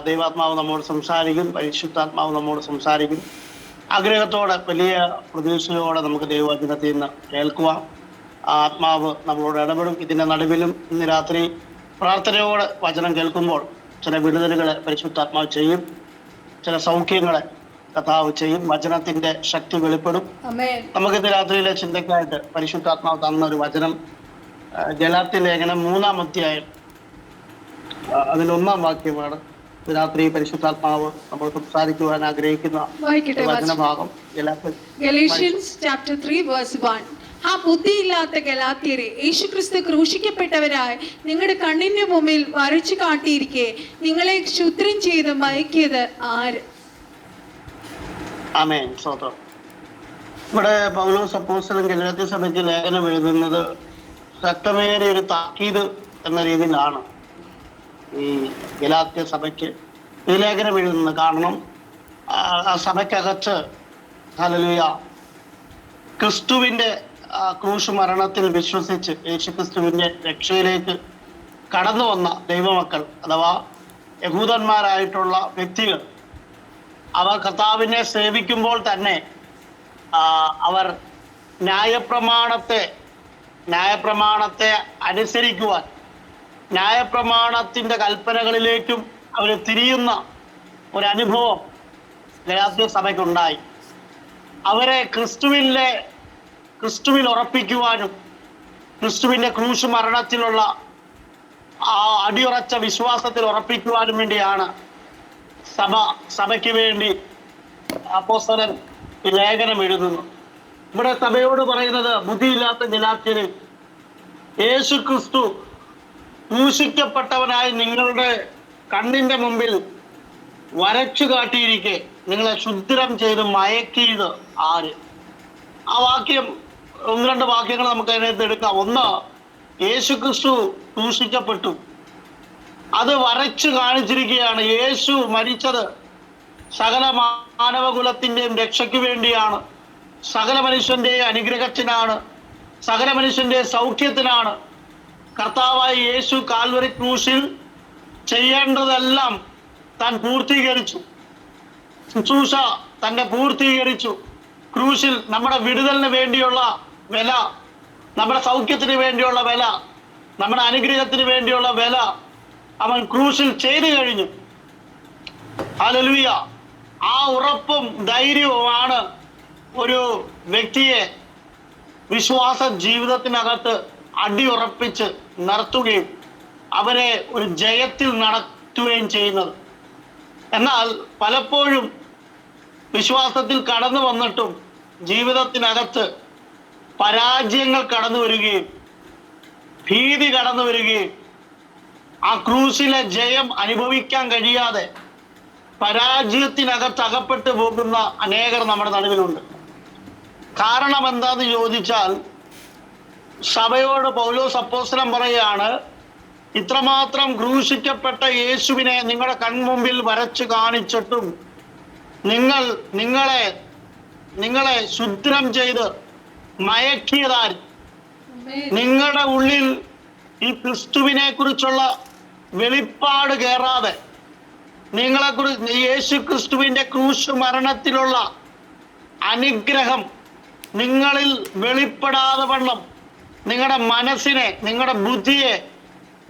ദൈവാത്മാവ് നമ്മോട് സംസാരിക്കും, പരിശുദ്ധാത്മാവ് നമ്മോട് സംസാരിക്കും. ആഗ്രഹത്തോടെ, വലിയ പ്രതീക്ഷയോടെ നമുക്ക് ദൈവവചനത്തിൽ നിന്ന് കേൾക്കുവാം. ആത്മാവ് നമ്മളോട് ഇടപെടും. ഇതിൻ്റെ നടുവിലും ഇന്ന് രാത്രി പ്രാർത്ഥനയോടെ വചനം കേൾക്കുമ്പോൾ ചില വിടുതലുകളെ പരിശുദ്ധാത്മാവ് ചെയ്യും, ചില സൗഖ്യങ്ങളെ കർത്താവ് ചെയ്യും. വചനത്തിന്റെ ശക്തി വെളിപ്പെടും. നമുക്ക് ഇന്ന് രാത്രിയിലെ ചിന്തയ്ക്കായിട്ട് പരിശുദ്ധാത്മാവ് തന്നൊരു വചനം ഗലാത്യ ലേഖനം 3-ാം അധ്യായം അതിൽ 1-ാം വാക്യമാണ്. രാത്രി പരിശുദ്ധാത്മാവ് നമ്മൾ സംസാരിക്കുവാൻ ആഗ്രഹിക്കുന്ന വചനഭാഗം ഗലാത്യൻസ് ചാപ്റ്റർ 3 വേഴ്സ് 1. ആ ബുദ്ധിയില്ലാത്ത ഗലാത്യരെ, യേശുക്രിസ്തു ക്രൂശിക്കപ്പെട്ടവരായി നിങ്ങളുടെ കണ്ണിന്റെ മുമ്പിൽ വരച്ചു കാട്ടിയിരിക്കെ നിങ്ങളെ ക്ഷുദ്രം ചെയ്ത് മയക്കിയത് ആര്? ആമേൻ. സ്തോത്രം. ഇവിടെ പൗലോസ് അപ്പോസ്തലൻ ഗലാത്യ സഭയ്ക്ക് ലേഖനം എഴുതുന്നത് ശക്തമേറിയ ഒരു താക്കീത് എന്ന രീതിയിലാണ് ഈ ഗലാത്യ സഭയ്ക്ക് ഈ ലേഖനം എഴുതുന്നത്. കാരണം ആ സഭയ്ക്കകത്ത് ഹല്ലേലൂയ ക്രിസ്തുവിന്റെ ക്രൂശ് മരണത്തിൽ വിശ്വസിച്ച് യേശുക്രിസ്തുവിന്റെ രക്ഷയിലേക്ക് കടന്നു വന്ന ദൈവമക്കൾ അഥവാ യഹൂദന്മാരായിട്ടുള്ള വ്യക്തികൾ, അവർ കർത്താവിനെ സേവിക്കുമ്പോൾ തന്നെ അവർ ന്യായപ്രമാണത്തെ അനുസരിക്കുവാൻ, ന്യായപ്രമാണത്തിന്റെ കൽപ്പനകളിലേക്കും അവർ തിരിയുന്ന ഒരനുഭവം ഗലാത്യ സഭയ്ക്കുണ്ടായി. അവരെ ക്രിസ്തുവിൽ ഉറപ്പിക്കുവാനും ക്രിസ്തുവിന്റെ ക്രൂശ് മരണത്തിലുള്ള ആ അടിയുറച്ച വിശ്വാസത്തിൽ ഉറപ്പിക്കുവാനും വേണ്ടിയാണ് സഭയ്ക്ക് വേണ്ടി അപ്പോസ്തലൻ ഈ ലേഖനം എഴുതുന്നു. ഇവിടെ സഭയോട് പറയുന്നത്, ബുദ്ധിയില്ലാത്ത ഗലാത്യരെ, യേശു ക്രിസ്തു ക്രൂശിക്കപ്പെട്ടവനായി നിങ്ങളുടെ കണ്ണിന്റെ മുമ്പിൽ വരച്ചു കാട്ടിയിരിക്കെ നിങ്ങളെ ക്ഷുദ്രം ചെയ്ത് മയക്കിയത് ആര്? ആ വാക്യം 1-2 വാക്യങ്ങൾ നമുക്ക് അതിനകത്ത് എടുക്കാം. ഒന്ന്, യേശു ക്രിസ്തു ക്രൂശിക്കപ്പെട്ടു, അത് വരച്ചു കാണിച്ചിരിക്കുകയാണ്. യേശു മരിച്ചത് സകല മാനവകുലത്തിന്റെയും രക്ഷയ്ക്ക് വേണ്ടിയാണ്, സകല മനുഷ്യന്റെയും അനുഗ്രഹത്തിനാണ്, സകല മനുഷ്യന്റെ സൗഖ്യത്തിനാണ്. കർത്താവായ യേശു കാൽവരി ക്രൂശിൽ ചെയ്യേണ്ടതെല്ലാം താൻ പൂർത്തീകരിച്ചു. ശുശ്രൂഷ തന്നെ പൂർത്തീകരിച്ചു. ക്രൂശിൽ നമ്മുടെ വിടുതലിന് വേണ്ടിയുള്ള വില, നമ്മുടെ സൗഖ്യത്തിന് വേണ്ടിയുള്ള വില, നമ്മുടെ അനുഗ്രഹത്തിന് വേണ്ടിയുള്ള വില അവൻ ക്രൂശിൽ ചെയ്തു കഴിഞ്ഞു. ഹല്ലേലൂയ. ആ ഉറപ്പും ധൈര്യവുമാണ് ഒരു വ്യക്തിയെ വിശ്വാസ ജീവിതത്തിനകത്ത് അടിയുറപ്പിച്ച് നിർത്തുകയും അവരെ ഒരു ജയത്തിൽ നടത്തുകയും ചെയ്യുന്നത്. എന്നാൽ പലപ്പോഴും വിശ്വാസത്തിൽ കടന്നു വന്നിട്ടും ജീവിതത്തിനകത്ത് പരാജയങ്ങൾ കടന്നു വരികയും ഭീതി കടന്നു വരികയും ആ ക്രൂശിലെ ജയം അനുഭവിക്കാൻ കഴിയാതെ പരാജയത്തിനകത്ത് അകപ്പെട്ടു പോകുന്ന അനേകർ നമ്മുടെ നടുവിലുണ്ട്. കാരണം എന്താന്ന് ചോദിച്ചാൽ, സഭയോട് പൗലോസ് അപ്പോസ്തലൻ പറയുകയാണ്, ഇത്രമാത്രം ക്രൂശിക്കപ്പെട്ട യേശുവിനെ നിങ്ങളുടെ കൺമുമ്പിൽ വരച്ചു കാണിച്ചിട്ടും നിങ്ങളെ ശുദ്രം ചെയ്ത് മയക്കിയതാൽ, നിങ്ങളുടെ ഉള്ളിൽ ഈ ക്രിസ്തുവിനെ കുറിച്ചുള്ള വെളിപ്പാട് കയറാതെ, യേശു ക്രിസ്തുവിന്റെ ക്രൂശ് മരണത്തിലുള്ള അനുഗ്രഹം നിങ്ങളിൽ വെളിപ്പെടാതെ വണ്ണം നിങ്ങളുടെ മനസ്സിനെ, നിങ്ങളുടെ ബുദ്ധിയെ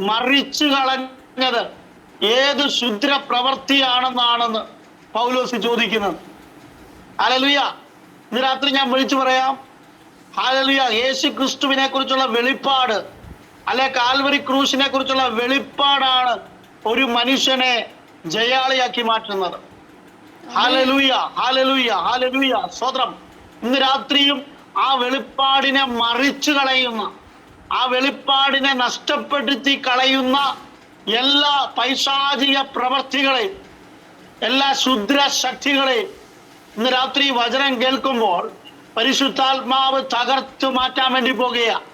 മറിച്ചു കളഞ്ഞത് ഏത് ശുദ്ര പ്രവൃത്തിയാണെന്നാണെന്ന് പൗലോസ് ചോദിക്കുന്നത്. ഹല്ലേലൂയ. ഇന്ന് രാത്രി ഞാൻ വിളിച്ചു പറയാം, ഹല്ലേലൂയ, യേശു ക്രിസ്തുവിനെ കുറിച്ചുള്ള വെളിപ്പാട്, അല്ലെ കാൽവരി ക്രൂശിനെ കുറിച്ചുള്ള വെളിപ്പാടാണ് ഒരു മനുഷ്യനെ ജയാളിയാക്കി മാറ്റുന്നത്. Hallelujah, hallelujah, hallelujah. സ്തോത്രം. ഇന്ന് രാത്രിയും ആ വെളിപ്പാടിനെ മറിച്ചു കളയുന്ന, ആ വെളിപ്പാടിനെ നഷ്ടപ്പെടുത്തി കളയുന്ന എല്ലാ പൈശാചിക പ്രവർത്തികളെയും, എല്ലാ ക്ഷുദ്ര ശക്തികളെയും ഇന്ന് രാത്രി വചനം കേൾക്കുമ്പോൾ പരിശുദ്ധാത്മാവ് തകർത്തു മാറ്റാൻ വേണ്ടി പോകുകയാണ്.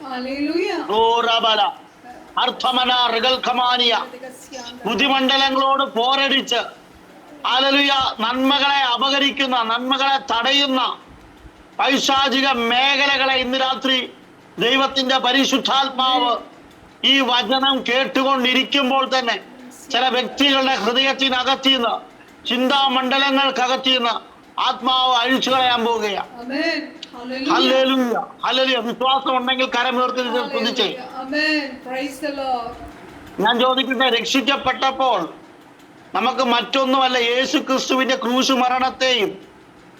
ബുദ്ധിമണ്ഡലങ്ങളോട് പോരടിച്ച് ഹല്ലേലൂയ നന്മകളെ അപഹരിക്കുന്ന, നന്മകളെ തടയുന്ന പൈശാചിക മേഖലകളെ ഇന്ന് രാത്രി ദൈവത്തിന്റെ പരിശുദ്ധാത്മാവ് ഈ വചനം കേട്ടുകൊണ്ടിരിക്കുമ്പോൾ തന്നെ ചില വ്യക്തികളുടെ ഹൃദയത്തിനകത്തിന്ന്, ചിന്താമണ്ഡലങ്ങൾക്കകത്തിന്ന് ആത്മാവ് അഴിച്ചു കളയാൻ പോവുകയാണ്. Amen. Hallelujah. Hallelujah, hallelujah. വിശ്വാസം ഉണ്ടെങ്കിൽ കരമുയർത്തി സ്തുതിച്ചേ. Hallelujah. Amen. Praise the Lord. ഞാൻ ചോദിക്കട്ടെ, രക്ഷിക്കപ്പെട്ടപ്പോൾ നമുക്ക് മറ്റൊന്നുമല്ല യേശു ക്രിസ്തുവിന്റെ ക്രൂശ് മരണത്തെയും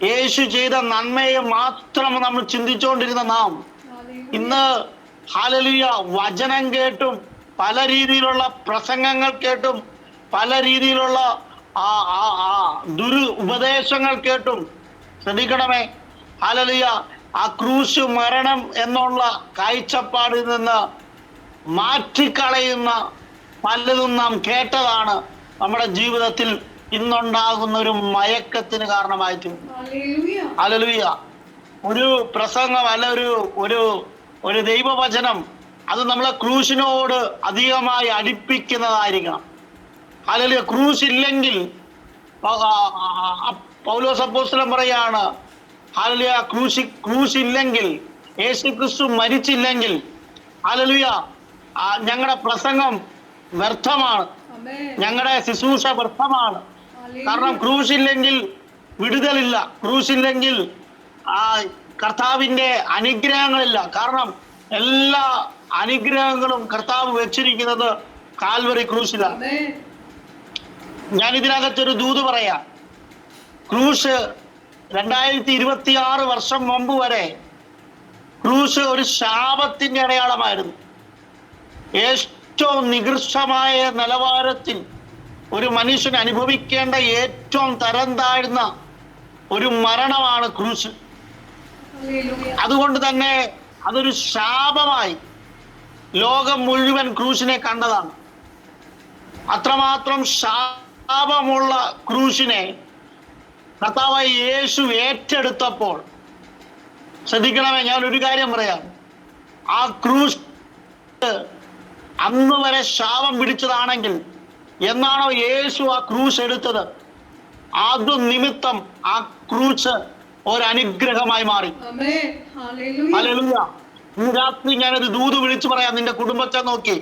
യേശു ചെയ്ത നന്മയെയും മാത്രം നമ്മൾ ചിന്തിച്ചുകൊണ്ടിരുന്ന നാം Hallelujah. ഇന്ന് ഹല്ലേലൂയ വചനം കേട്ടും പല രീതിയിലുള്ള പ്രസംഗങ്ങൾ കേട്ടും പല രീതിയിലുള്ള ഉപദേശങ്ങൾ കേട്ടും ശ്രദ്ധിക്കണമേ, ഹല്ലേലൂയ, ആ ക്രൂശ് മരണം എന്നുള്ള കാഴ്ചപ്പാടിൽ നിന്ന് മാറ്റിക്കളയുന്ന പലതും നാം കേട്ടതാണ് നമ്മുടെ ജീവിതത്തിൽ ഇന്നുണ്ടാകുന്ന ഒരു മയക്കത്തിന് കാരണമായിട്ട്. Hallelujah. ഹല്ലേലൂയ. ഒരു പ്രസംഗം അല്ല ഒരു ദൈവവചനം അത് നമ്മളെ ക്രൂശിനോട് അധികമായി അടുപ്പിക്കുന്നതായിരിക്കണം. ഹല്ലേലൂയ. ക്രൂശ് ഇല്ലെങ്കിൽ പൗലോസ് അപ്പോസ്തലൻ പറയാണ്, ഹല്ലേലൂയ, ക്രൂശ് ഇല്ലെങ്കിൽ, യേശു ക്രിസ്തു മരിച്ചില്ലെങ്കിൽ, ഹല്ലേലൂയ, ഞങ്ങളുടെ പ്രസംഗം വ്യർത്ഥമാണ്, Amen. ഞങ്ങളുടെ ശുശ്രൂഷ വ്യർത്ഥമാണ്. കാരണം ക്രൂശ് ഇല്ലെങ്കിൽ വിടുതലില്ല, ക്രൂശ് ഇല്ലെങ്കിൽ കർത്താവിന്റെ അനുഗ്രഹങ്ങളില്ല. കാരണം എല്ലാ അനുഗ്രഹങ്ങളും കർത്താവ് വെച്ചിരിക്കുന്നത് കാൽവറി ക്രൂശിലാണ്. Amen. ഞാൻ ഇതിനകത്തൊരു ദൂത് പറയാം. ക്രൂശ് 2026 വർഷം മുമ്പ് വരെ ക്രൂശ് ഒരു ശാപത്തിന്റെ അടയാളമായിരുന്നു. ഏറ്റവും നികൃഷ്ടമായ നിലവാരത്തിൽ ഒരു മനുഷ്യൻ അനുഭവിക്കേണ്ട ഏറ്റവും തരം താഴ്ന്ന ഒരു മരണമാണ് ക്രൂശ്. Hallelujah. അതുകൊണ്ട് തന്നെ അതൊരു ശാപമായി ലോകം മുഴുവൻ ക്രൂശിനെ കണ്ടതാണ്. അത്രമാത്രം ശാപമുള്ള ക്രൂശിനെ കർത്താവായ യേശു ഏറ്റെടുത്തപ്പോൾ, ശ്രദ്ധിക്കണമേ, ഞാൻ ഒരു കാര്യം പറയാം. ആ ക്രൂശ് അന്ന് വരെ ശാപം പിടിച്ചതാണെങ്കിൽ എന്നാണോ യേശു ആ ക്രൂശ് എടുത്തത്, അത് നിമിത്തം ആ ക്രൂശ് ഒരനുഗ്രഹമായി മാറി. Amen. Hallelujah. ഹല്ലേലൂയ. ഇന്ന് രാത്രി ഞാനൊരു ദൂത് വിളിച്ചു പറയാം. നിന്റെ കുടുംബത്തെ നോക്കി,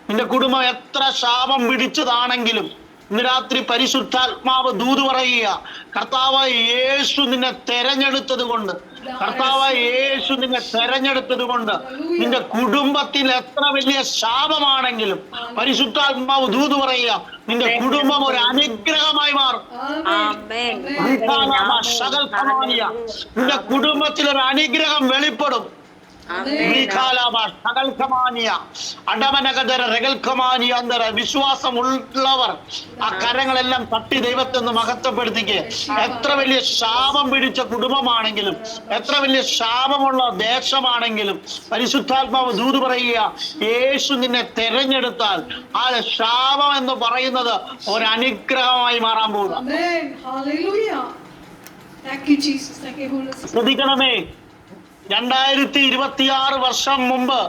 നിന്റെ കുടുംബം എത്ര ശാപം പിടിച്ചതാണെങ്കിലും ഇന്ന് രാത്രി പരിശുദ്ധാത്മാവ് ദൂത് പറയുക, കർത്താവായ യേശു നിന്നെ തെരഞ്ഞെടുത്തത് കൊണ്ട്, കർത്താവായ യേശു നിന്നെ തെരഞ്ഞെടുത്തത് കൊണ്ട് നിന്റെ കുടുംബത്തിൽ എത്ര വലിയ ശാപമാണെങ്കിലും പരിശുദ്ധാത്മാവ് ദൂത് പറയുക, നിന്റെ കുടുംബം ഒരു അനുഗ്രഹമായി മാറും. Amen. നിന്റെ കുടുംബത്തിൽ ഒരു അനുഗ്രഹം വെളിപ്പെടും. വിശ്വാസമുള്ളവർ ആ കരങ്ങളെല്ലാം തട്ടി ദൈവത്തെ ഒന്ന് മഹത്വപ്പെടുത്തിക്ക്. എത്ര വലിയ ശാപം പിടിച്ച കുടുംബമാണെങ്കിലും, എത്ര വലിയ ശാപമുള്ള ദേശമാണെങ്കിലും പരിശുദ്ധാത്മാവ് ദൂത് പറയുക, യേശു നിന്നെ തെരഞ്ഞെടുത്താൽ ആ ശാപം എന്ന് പറയുന്നത് ഒരു അനുഗ്രഹമായി മാറാൻ പോകുക. Amen. Hallelujah. Thank you, Jesus. Thank you, Holy Spirit. ശ്രദ്ധിക്കണമേ, 2026 വർഷം മുമ്പ്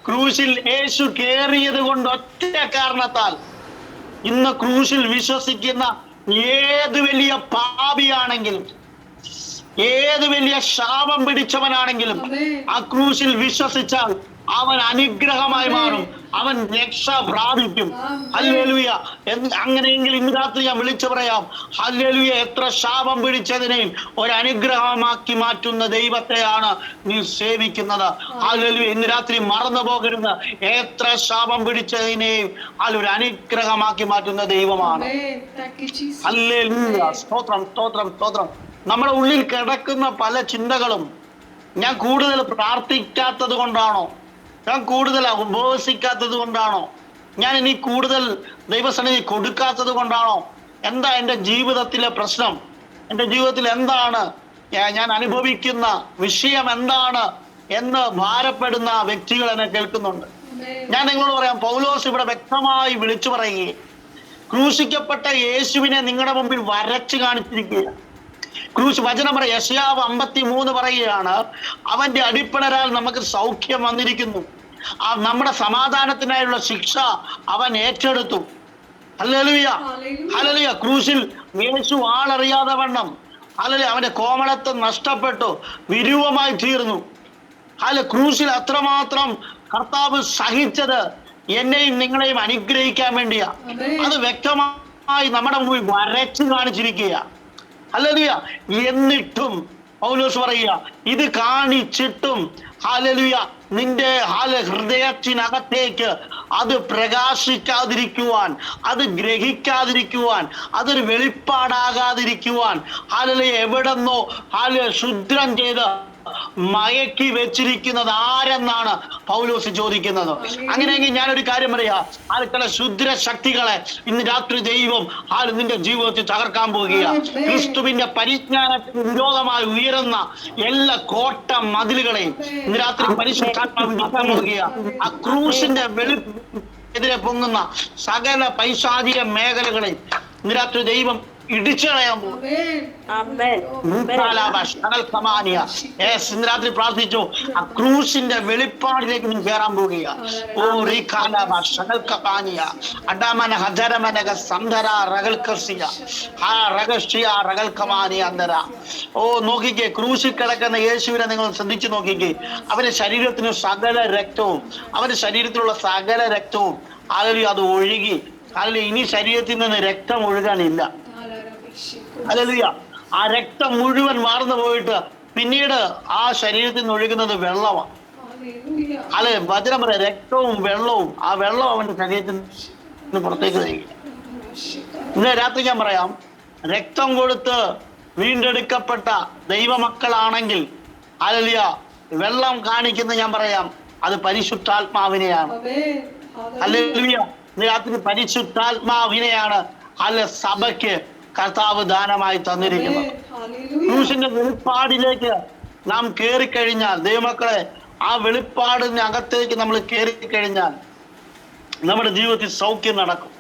ക്രൂശിൽ യേശു കേറിയത് കൊണ്ട് ഒറ്റ കാരണത്താൽ ഇന്ന് ക്രൂശിൽ വിശ്വസിക്കുന്ന ഏത് വലിയ പാപിയാണെങ്കിലും, ഏത് വലിയ ശാപം പിടിച്ചവനാണെങ്കിലും ആ ക്രൂശിൽ വിശ്വസിച്ചാൽ അവൻ അനുഗ്രഹമായി മാറും, അവൻ രക്ഷ പ്രാപിക്കും. ഹല്ലേലൂയ. അങ്ങനെയെങ്കിൽ ഇന്ന് രാത്രി ഞാൻ വിളിച്ചു പറയാം, ഹല്ലേലൂയ. എത്ര ശാപം പിടിച്ചതിനെയും ഒരു അനുഗ്രഹമാക്കി മാറ്റുന്ന ദൈവത്തെയാണ് നീ സേവിക്കുന്നത്. ഹല്ലേലൂയ. ഇന്ന് രാത്രി മറന്നു പോകരുത്, എത്ര ശാപം പിടിച്ചതിനെയും ഒരു അനുഗ്രഹമാക്കി മാറ്റുന്ന ദൈവമാണ്. ഹല്ലേലൂയ. സ്തോത്രം, സ്തോത്രം, സ്തോത്രം. നമ്മുടെ ഉള്ളിൽ കിടക്കുന്ന പല ചിന്തകളും, ഞാൻ കൂടുതൽ പ്രാർത്ഥിക്കാത്തത് കൊണ്ടാണോ, ഞാൻ കൂടുതൽ ഉപവസിക്കാത്തത് കൊണ്ടാണോ, ഞാൻ ഇനി കൂടുതൽ ദൈവസന്നിധി കൊടുക്കാത്തത് കൊണ്ടാണോ, എന്താ എൻ്റെ ജീവിതത്തിലെ പ്രശ്നം, എൻ്റെ ജീവിതത്തിൽ എന്താണ് ഞാൻ അനുഭവിക്കുന്ന വിഷയം എന്താണ് എന്ന് ഭാരപ്പെടുന്ന വ്യക്തികൾ എന്നെ കേൾക്കുന്നുണ്ട്. ഞാൻ നിങ്ങളോട് പറയാം, പൗലോസ് ഇവിടെ വ്യക്തമായി വിളിച്ചു പറയുകയും ക്രൂശിക്കപ്പെട്ട യേശുവിനെ നിങ്ങളുടെ മുമ്പിൽ വരച്ചു കാണിച്ചിരിക്കുക. ക്രൂശ് വചനം പറയും, യെശയ്യാവ് 53 പറയുകയാണ്, അവന്റെ അടിപ്പിണരാൽ നമുക്ക് സൗഖ്യം വന്നിരിക്കുന്നു, നമ്മുടെ സമാധാനത്തിനായുള്ള ശിക്ഷ അവൻ ഏറ്റെടുത്തു. Hallelujah, hallelujah. ക്രൂശിൽ യേശു ആളറിയാതെ വണ്ണം, ഹല്ലേലൂയ, അവന്റെ കോമളത്വം നഷ്ടപ്പെട്ടു, വിരൂപമായി തീർന്നു. ക്രൂശിൽ അത്രമാത്രം കർത്താവ് സഹിച്ചത് എന്നെയും നിങ്ങളെയും അനുഗ്രഹിക്കാൻ വേണ്ടിയാ. അത് വ്യക്തമായി നമ്മുടെ മുമ്പിൽ വരച്ചു കാണിച്ചിരിക്കുക. ഹല്ലേലൂയ. എന്നിട്ടും പൗലോസ് പറയുക, ഇത് കാണിച്ചിട്ടും ഹല്ലേലൂയ നിന്റെ ഹൃദയത്തിനകത്തേക്ക് അത് പ്രകാശിക്കാതിരിക്കുവാൻ, അത് ഗ്രഹിക്കാതിരിക്കുവാൻ, അതൊരു വെളിപ്പാടാകാതിരിക്കുവാൻ ഹല്ലേലൂയ എവിടെന്നോ ശുദ്രം ചെയ്ത് മയക്കി വെച്ചിരിക്കുന്നത് ആരെന്നാണ് പൗലോസ് ചോദിക്കുന്നത്. അങ്ങനെയെങ്കിൽ ഞാനൊരു കാര്യം പറയാ, ആൾക്കുള്ള ശുദ്ര ശക്തികളെ ഇന്ന് രാത്രി ദൈവം നിന്റെ ജീവിതത്തിൽ തകർക്കാൻ പോവുകയാണ്. ക്രിസ്തുവിന്റെ പരിജ്ഞാനത്തിന് വിരോധമായി ഉയരുന്ന എല്ലാ കോട്ട മതിലുകളെയും ഇന്ന് രാത്രി പരിശുദ്ധാത്മാവ് നീക്കാൻ പോവുകയാണ്. ആ ക്രൂശിന്റെ എതിരെ പൊങ്ങുന്ന സകല പൈശാചിക മേഖലകളെയും ഇന്ന് രാത്രി ദൈവം ഇടിച്ചു കളയാൻ പോകും. രാത്രി പ്രാർത്ഥിച്ചു, ആ ക്രൂശിന്റെ വെളിപ്പാടിലേക്ക് നീ കയറാൻ പോവുക. നോക്കിക്കേ, ക്രൂശിൽ കിടക്കുന്ന യേശുവിനെ നിങ്ങൾ ശ്രദ്ധിച്ചു നോക്കിക്കേ. അവന്റെ ശരീരത്തിന് സകല രക്തവും, അവന്റെ ശരീരത്തിലുള്ള സകല രക്തവും അത് ഒഴുകി. ഇനി ശരീരത്തിൽ നിന്ന് രക്തം ഒഴുകാനില്ല. ഹല്ലേലൂയ. ആ രക്തം മുഴുവൻ വാർന്നു പോയിട്ട് പിന്നീട് ആ ശരീരത്തിൽ നിന്ന് ഒഴുകുന്നത് വെള്ളമാണ്. അല്ലെ, വചനം പറയാം, രക്തവും വെള്ളവും. ആ വെള്ളം അവന്റെ ശരീരത്തിൽ നിന്ന് പുറത്തേക്ക് തരിക. ഇന്ന് രാത്രി ഞാൻ പറയാം, രക്തം കൊടുത്ത് വീണ്ടെടുക്കപ്പെട്ട ദൈവമക്കളാണെങ്കിൽ ഹല്ലേലൂയ വെള്ളം കാണിക്കുന്ന ഞാൻ പറയാം, അത് പരിശുദ്ധാത്മാവിനെയാണ്. ഹല്ലേലൂയ. ഇന്ന് രാത്രി പരിശുദ്ധാത്മാവിനെയാണ് സഭയ്ക്ക് കർത്താവ് ദാനമായി തന്നിരിക്കുന്നത്. ക്രൂശിന്റെ വെളിപ്പാടിലേക്ക് നാം കയറിക്കഴിഞ്ഞാൽ, ദൈവമക്കളെ, ആ വെളിപ്പാടിന് അകത്തേക്ക് നമ്മൾ കയറിക്കഴിഞ്ഞാൽ നമ്മുടെ ജീവിതത്തിൽ സൗഖ്യം നടക്കും.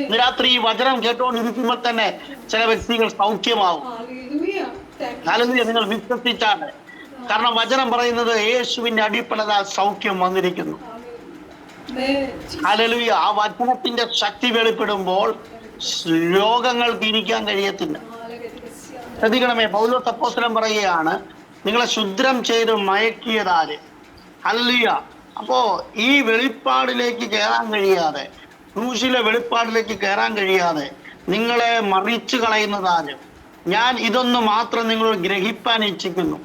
ഇന്ന് രാത്രി ഈ വചനം കേട്ടുകൊണ്ടിരിക്കുമ്പോൾ തന്നെ ചില വ്യക്തികൾ സൗഖ്യമാവും. ഹല്ലേലൂയ. നിങ്ങൾ വിശ്വസിച്ചാണ്. കാരണം വചനം പറയുന്നത് യേശുവിന്റെ അടിപ്പണതാൽ സൗഖ്യം വന്നിരിക്കുന്നു. ഹല്ലേലൂയ. ആ വചനത്തിന്റെ ശക്തി വെളിപ്പെടുമ്പോൾ രോഗങ്ങൾക്ക് ഇരിക്കാൻ കഴിയത്തില്ല. ശ്രദ്ധിക്കണമേ, പൗലോസ് അപ്പോസ്തലൻ പറയുകയാണ്, നിങ്ങളെ ശുദ്രം ചെയ്ത് മയക്കിയതാല്. ഹല്ലേലൂയ. അപ്പോ ഈ വെളിപ്പാടിലേക്ക് കയറാൻ കഴിയാതെ, ക്രൂശിലെ വെളിപ്പാടിലേക്ക് കയറാൻ കഴിയാതെ നിങ്ങളെ മറിച്ചു കളയുന്നതാല് ഞാൻ ഇതൊന്ന് മാത്രം നിങ്ങളോട് ഗ്രഹിപ്പാൻ ഇച്ഛിക്കുന്നു.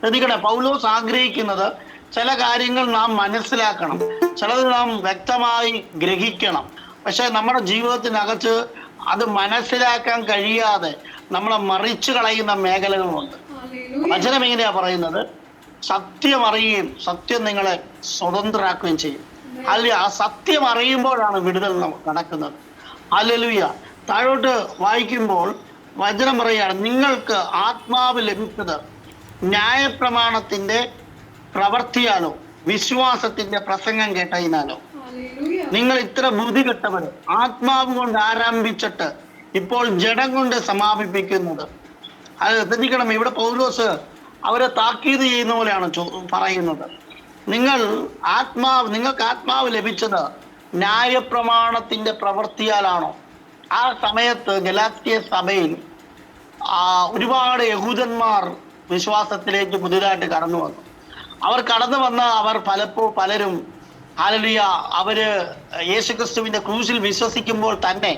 ശ്രദ്ധിക്കണേ, പൗലോസ് ആഗ്രഹിക്കുന്നത് ചില കാര്യങ്ങൾ നാം മനസ്സിലാക്കണം, ചിലത് നാം വ്യക്തമായി ഗ്രഹിക്കണം. പക്ഷെ നമ്മുടെ ജീവിതത്തിനകത്ത് അത് മനസ്സിലാക്കാൻ കഴിയാതെ നമ്മളെ മറിച്ചു കളയുന്ന മേഖലകളുണ്ട്. വചനം എങ്ങനെയാ പറയുന്നത്? സത്യം അറിയുകയും സത്യം നിങ്ങളെ സ്വതന്ത്രരാക്കുകയും ചെയ്യും. അല്ല, ആ സത്യം അറിയുമ്പോഴാണ് വിടുതൽ നടക്കുന്നത്. ഹല്ലേലൂയ. താഴോട്ട് വായിക്കുമ്പോൾ വചനം പറയുകയാണ്, നിങ്ങൾക്ക് ആത്മാവ് ലഭിച്ചത് ന്യായപ്രമാണത്തിന്റെ പ്രവർത്തിയാലോ വിശ്വാസത്തിന്റെ പ്രസംഗം കേട്ടതിനാലോ. നിങ്ങൾ ഇത്ര ബുദ്ധി കെട്ടവർ, ആത്മാവ് കൊണ്ട് ആരംഭിച്ചിട്ട് ഇപ്പോൾ ജഡം കൊണ്ട് സമാപിപ്പിക്കുന്നത്. അത് ശ്രദ്ധിക്കണം. ഇവിടെ പൗലോസ് അവരെ താക്കീത് ചെയ്യുന്ന പോലെയാണ് പറയുന്നത്. നിങ്ങൾക്ക് ആത്മാവ് ലഭിച്ചത് ന്യായപ്രമാണത്തിന്റെ പ്രവൃത്തിയാലാണോ? ആ സമയത്ത് ഗലാത്യ സഭയിൽ ഒരുപാട് യഹൂദന്മാർ വിശ്വാസത്തിലേക്ക് പുതിയതായിട്ട് കടന്നു വന്നു. അവർ പലരും ഹല്ലേലൂയ അവര് യേശുക്രിസ്തുവിന്റെ ക്രൂശിൽ വിശ്വസിക്കുമ്പോൾ തന്നെ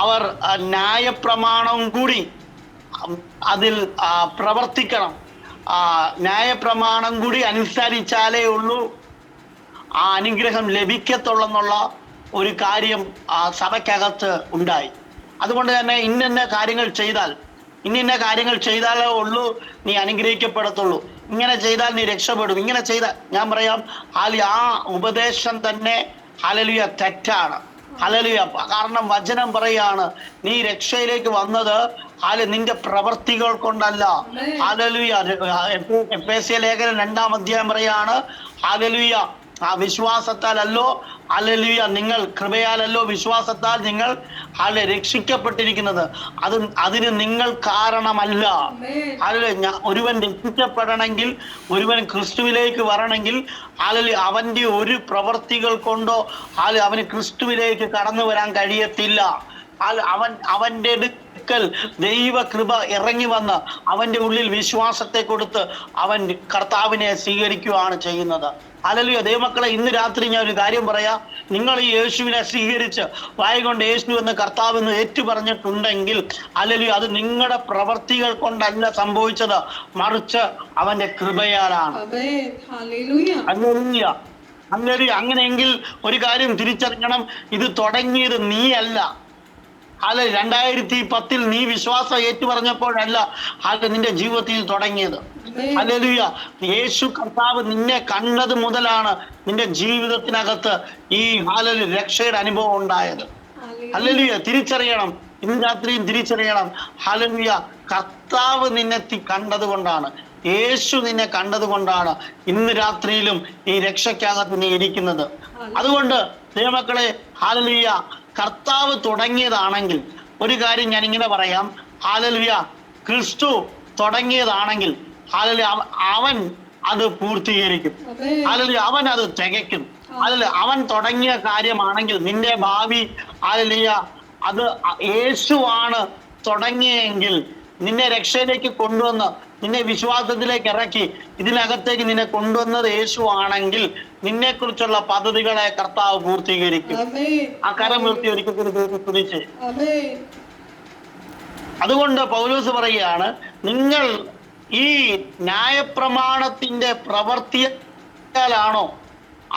അവർ ന്യായപ്രമാണം കൂടി അതിൽ പ്രവർത്തിക്കണം, ന്യായപ്രമാണം കൂടി അനുസരിച്ചാലേ ഉള്ളൂ ആ അനുഗ്രഹം ലഭിക്കത്തുള്ളെന്നുള്ള ഒരു കാര്യം സഭയ്ക്കകത്ത് ഉണ്ടായി. അതുകൊണ്ട് തന്നെ ഇന്ന കാര്യങ്ങൾ ചെയ്താലേ ഉള്ളൂ നീ അനുഗ്രഹിക്കപ്പെടത്തുള്ളൂ, ഇങ്ങനെ ചെയ്താൽ നീ രക്ഷപ്പെടും, ഇങ്ങനെ ചെയ്താൽ. ഞാൻ പറയാം, ആ ഉപദേശം തന്നെ ഹല്ലേലൂയ തെറ്റാണ്. ഹല്ലേലൂയ. കാരണം വചനം പറയാണ്, നീ രക്ഷയിലേക്ക് വന്നത് നിന്റെ പ്രവർത്തികൾ കൊണ്ടല്ല. ഹല്ലേലൂയ. എഫേസ്യ ലേഖനം 2-ാം അധ്യായം പറയാണ്, ഹല്ലേലൂയ വിശ്വാസത്താലല്ലോ, ഹല്ലേലൂയ നിങ്ങൾ കൃപയാലല്ലോ വിശ്വാസത്താൽ നിങ്ങൾ രക്ഷിക്കപ്പെട്ടിരിക്കുന്നത്, അതിന് നിങ്ങൾ കാരണമല്ല. ഹല്ലേലൂയ. ഒരുവൻ രക്ഷിക്കപ്പെടണമെങ്കിൽ, ഒരുവൻ ക്രിസ്തുവിലേക്ക് വരണമെങ്കിൽ അവന്റെ ഒരു പ്രവർത്തികൾ കൊണ്ടോ അവന് ക്രിസ്തുവിലേക്ക് കടന്നു വരാൻ കഴിയത്തില്ല. അവന്റെ അടുക്കൽ ദൈവകൃപ ഇറങ്ങി വന്ന് അവന്റെ ഉള്ളിൽ വിശ്വാസത്തെ കൊടുത്ത് അവൻ കർത്താവിനെ സ്വീകരിക്കുകയാണ് ചെയ്യുന്നത്. ഹല്ലേലൂയ. ദൈവമക്കളെ, ഇന്ന് രാത്രി ഞാൻ ഒരു കാര്യം പറയാം. നിങ്ങൾ ഈ യേശുവിനെ സ്വീകരിച്ച് വായി കൊണ്ട് യേശു എന്ന് കർത്താവ് എന്ന് ഏറ്റു പറഞ്ഞിട്ടുണ്ടെങ്കിൽ ഹല്ലേലൂയ, അത് നിങ്ങളുടെ പ്രവർത്തികൾ കൊണ്ടല്ല സംഭവിച്ചത്, മറിച്ച് അവന്റെ കൃപയാലാണ്. ആമേൻ. ഹല്ലേലൂയ. ഹല്ലേലൂയ. ഹല്ലേലൂയ. അങ്ങനെയെങ്കിൽ ഒരു കാര്യം തിരിച്ചറിയണം, ഇത് തുടങ്ങിയത് നീയല്ല. അല്ല, 2010 നീ വിശ്വാസം ഏറ്റുപറഞ്ഞപ്പോഴല്ല അത് നിന്റെ ജീവിതത്തിൽ തുടങ്ങിയത്. ഹല്ലേലൂയ. യേശു കർത്താവ് നിന്നെ കണ്ടത് മുതലാണ് നിന്റെ ജീവിതത്തിനകത്ത് ഈ രക്ഷയുടെ അനുഭവം ഉണ്ടായത്. ഹല്ലേലൂയ. തിരിച്ചറിയണം, ഇന്ന് രാത്രിയും തിരിച്ചറിയണം. ഹല്ലേലൂയ. കർത്താവ് നിന്നെ കണ്ടത് കൊണ്ടാണ്, യേശു നിന്നെ കണ്ടത് കൊണ്ടാണ് ഇന്ന് രാത്രിയിലും ഈ രക്ഷയ്ക്കകത്ത് നീ ഇരിക്കുന്നത്. അതുകൊണ്ട് ദൈവമക്കളെ, ഹല്ലേലൂയ, കർത്താവ് തുടങ്ങിയതാണെങ്കിൽ ഒരു കാര്യം ഞാൻ ഇങ്ങനെ പറയാം. ഹല്ലേലൂയ, ക്രിസ്തു തുടങ്ങിയതാണെങ്കിൽ ഹല്ലേലൂയ, അവൻ അത് പൂർത്തീകരിക്കും. ഹല്ലേലൂയ, അവൻ അത് തികയ്ക്കും. ഹല്ലേലൂയ, അവൻ തുടങ്ങിയ കാര്യമാണെങ്കിൽ നിന്റെ ഭാവി ഹല്ലേലൂയ അത് യേശുവാണ് തുടങ്ങിയെങ്കിൽ നിന്നെ രക്ഷയിലേക്ക് കൊണ്ടുവന്ന് നിന്നെ വിശ്വാസത്തിലേക്ക് ഇറക്കി ഇതിനകത്തേക്ക് നിന്നെ കൊണ്ടുവന്നത് യേശു ആണെങ്കിൽ നിന്നെ കുറിച്ചുള്ള പദ്ധതികളെ കർത്താവ് പൂർത്തീകരിക്കും. ആ കരം നിർത്തി ഒരിക്കൽ സ്തുതിച്ച്. അതുകൊണ്ട് പൗലോസ് പറയുകയാണ്, നിങ്ങൾ ഈ ന്യായപ്രമാണത്തിന്റെ പ്രവർത്തിയാലാണോ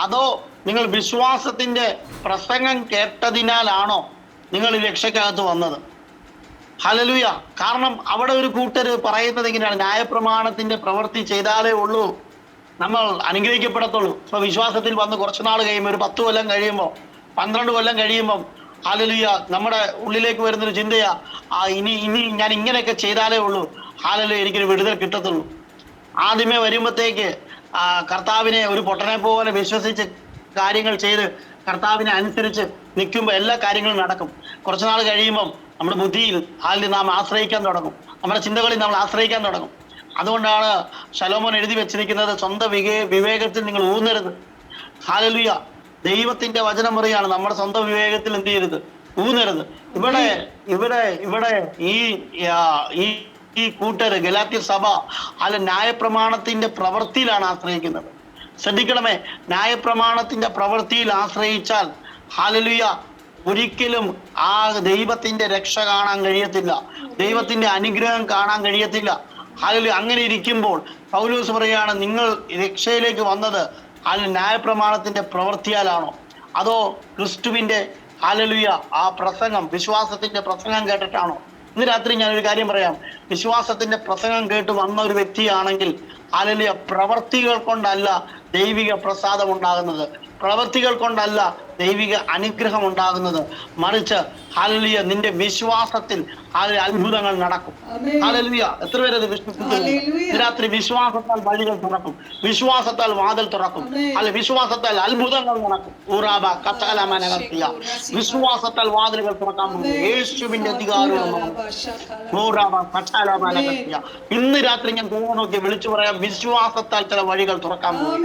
അതോ നിങ്ങൾ വിശ്വാസത്തിന്റെ പ്രസംഗം കേട്ടതിനാലാണോ നിങ്ങൾ ഈ രക്ഷയ്ക്കകത്ത് വന്നത്? ഹല്ലേലൂയ. കാരണം അവിടെ ഒരു കൂട്ടര് പറയുന്നത് ഇങ്ങനെയാണ്, ന്യായപ്രമാണത്തിന്റെ പ്രവൃത്തി ചെയ്താലേ ഉള്ളൂ നമ്മൾ അനുഗ്രഹിക്കപ്പെടത്തുള്ളൂ. ഇപ്പൊ വിശ്വാസത്തിൽ വന്ന് കുറച്ചു നാൾ കഴിയുമ്പോൾ, ഒരു 10 കൊല്ലം കഴിയുമ്പോൾ, 12 കൊല്ലം കഴിയുമ്പം ഹല്ലേലൂയ, നമ്മുടെ ഉള്ളിലേക്ക് വരുന്നൊരു ചിന്തയാ, ഇനി ഞാൻ ഇങ്ങനെയൊക്കെ ചെയ്താലേ ഉള്ളൂ ഹല്ലേലൂയ എനിക്കൊരു വിടുതൽ കിട്ടത്തുള്ളൂ. ആദ്യമേ വരുമ്പോഴത്തേക്ക് കർത്താവിനെ ഒരു പൊട്ടനെ പോലെ വിശ്വസിച്ച് കാര്യങ്ങൾ ചെയ്ത് കർത്താവിനെ അനുസരിച്ച് നിൽക്കുമ്പോൾ എല്ലാ കാര്യങ്ങളും നടക്കും. കുറച്ചു നാൾ കഴിയുമ്പം നമ്മുടെ ബുദ്ധിയിൽ നാം ആശ്രയിക്കാൻ തുടങ്ങും, നമ്മുടെ ചിന്തകളിൽ നമ്മൾ ആശ്രയിക്കാൻ തുടങ്ങും. അതുകൊണ്ടാണ് ശലോമോൻ എഴുതി വെച്ചിരിക്കുന്നത്, സ്വന്തം വിവേകത്തിൽ നിങ്ങൾ ഊന്നരുത്. ഹല്ലേലൂയ. ദൈവത്തിന്റെ വചനം പറയാണ്, നമ്മുടെ സ്വന്തം വിവേകത്തിൽ എന്ത് ചെയ്യരുത്, ഊന്നരുത്. ഇവിടെ ഈ കൂട്ടര് ഗലാത്യ സഭ ന്യായപ്രമാണത്തിന്റെ പ്രവൃത്തിയിലാണ് ആശ്രയിക്കുന്നത്. ശ്രദ്ധിക്കണമേ, ന്യായപ്രമാണത്തിന്റെ പ്രവൃത്തിയിൽ ആശ്രയിച്ചാൽ ഹല്ലേലൂയ ഒരിക്കലും ആ ദൈവത്തിന്റെ രക്ഷ കാണാൻ കഴിയത്തില്ല, ദൈവത്തിന്റെ അനുഗ്രഹം കാണാൻ കഴിയത്തില്ല. ഹല്ലേലൂയ. അങ്ങനെ ഇരിക്കുമ്പോൾ പൗലോസ് പറയുകയാണ്, നിങ്ങൾ രക്ഷയിലേക്ക് വന്നത് ന്യായപ്രമാണത്തിന്റെ പ്രവൃത്തിയാലാണോ അതോ ക്രിസ്തുവിന്റെ ഹല്ലേലൂയ ആ പ്രസംഗം, വിശ്വാസത്തിന്റെ പ്രസംഗം കേട്ടിട്ടാണോ? ഇന്ന് രാത്രി ഞാനൊരു കാര്യം പറയാം. വിശ്വാസത്തിന്റെ പ്രസംഗം കേട്ട് വന്ന ഒരു വ്യക്തിയാണെങ്കിൽ ഹല്ലേലൂയ, പ്രവർത്തികൾ കൊണ്ടല്ല ദൈവിക പ്രസാദം ഉണ്ടാകുന്നത്, പ്രവർത്തികൾ കൊണ്ടല്ല ദൈവിക അനുഗ്രഹം ഉണ്ടാകുന്നത്, മറിച്ച് ഹല്ലേലൂയ നിന്റെ വിശ്വാസത്തിൽ അത്ഭുതങ്ങൾ നടക്കും. ഹല്ലേലൂയ. എത്ര പേരത് വിശ്വസിക്കുന്നു? രാത്രി വിശ്വാസത്താൽ വഴികൾ തുറക്കും, വിശ്വാസത്താൽ വാതിൽ തുറക്കും, അല്ലെ വിശ്വാസത്താൽ അത്ഭുതങ്ങൾ നടക്കും. വിശ്വാസത്താൽ വാതിലുകൾ തുറക്കാൻ പോകും യേശുവിന്റെ അധികാരവും. ഇന്ന് രാത്രി ഞാൻ ദൈവം നോക്കി വിളിച്ചു പറയാം, വിശ്വാസത്താൽ ചില വഴികൾ തുറക്കാൻ പോകും,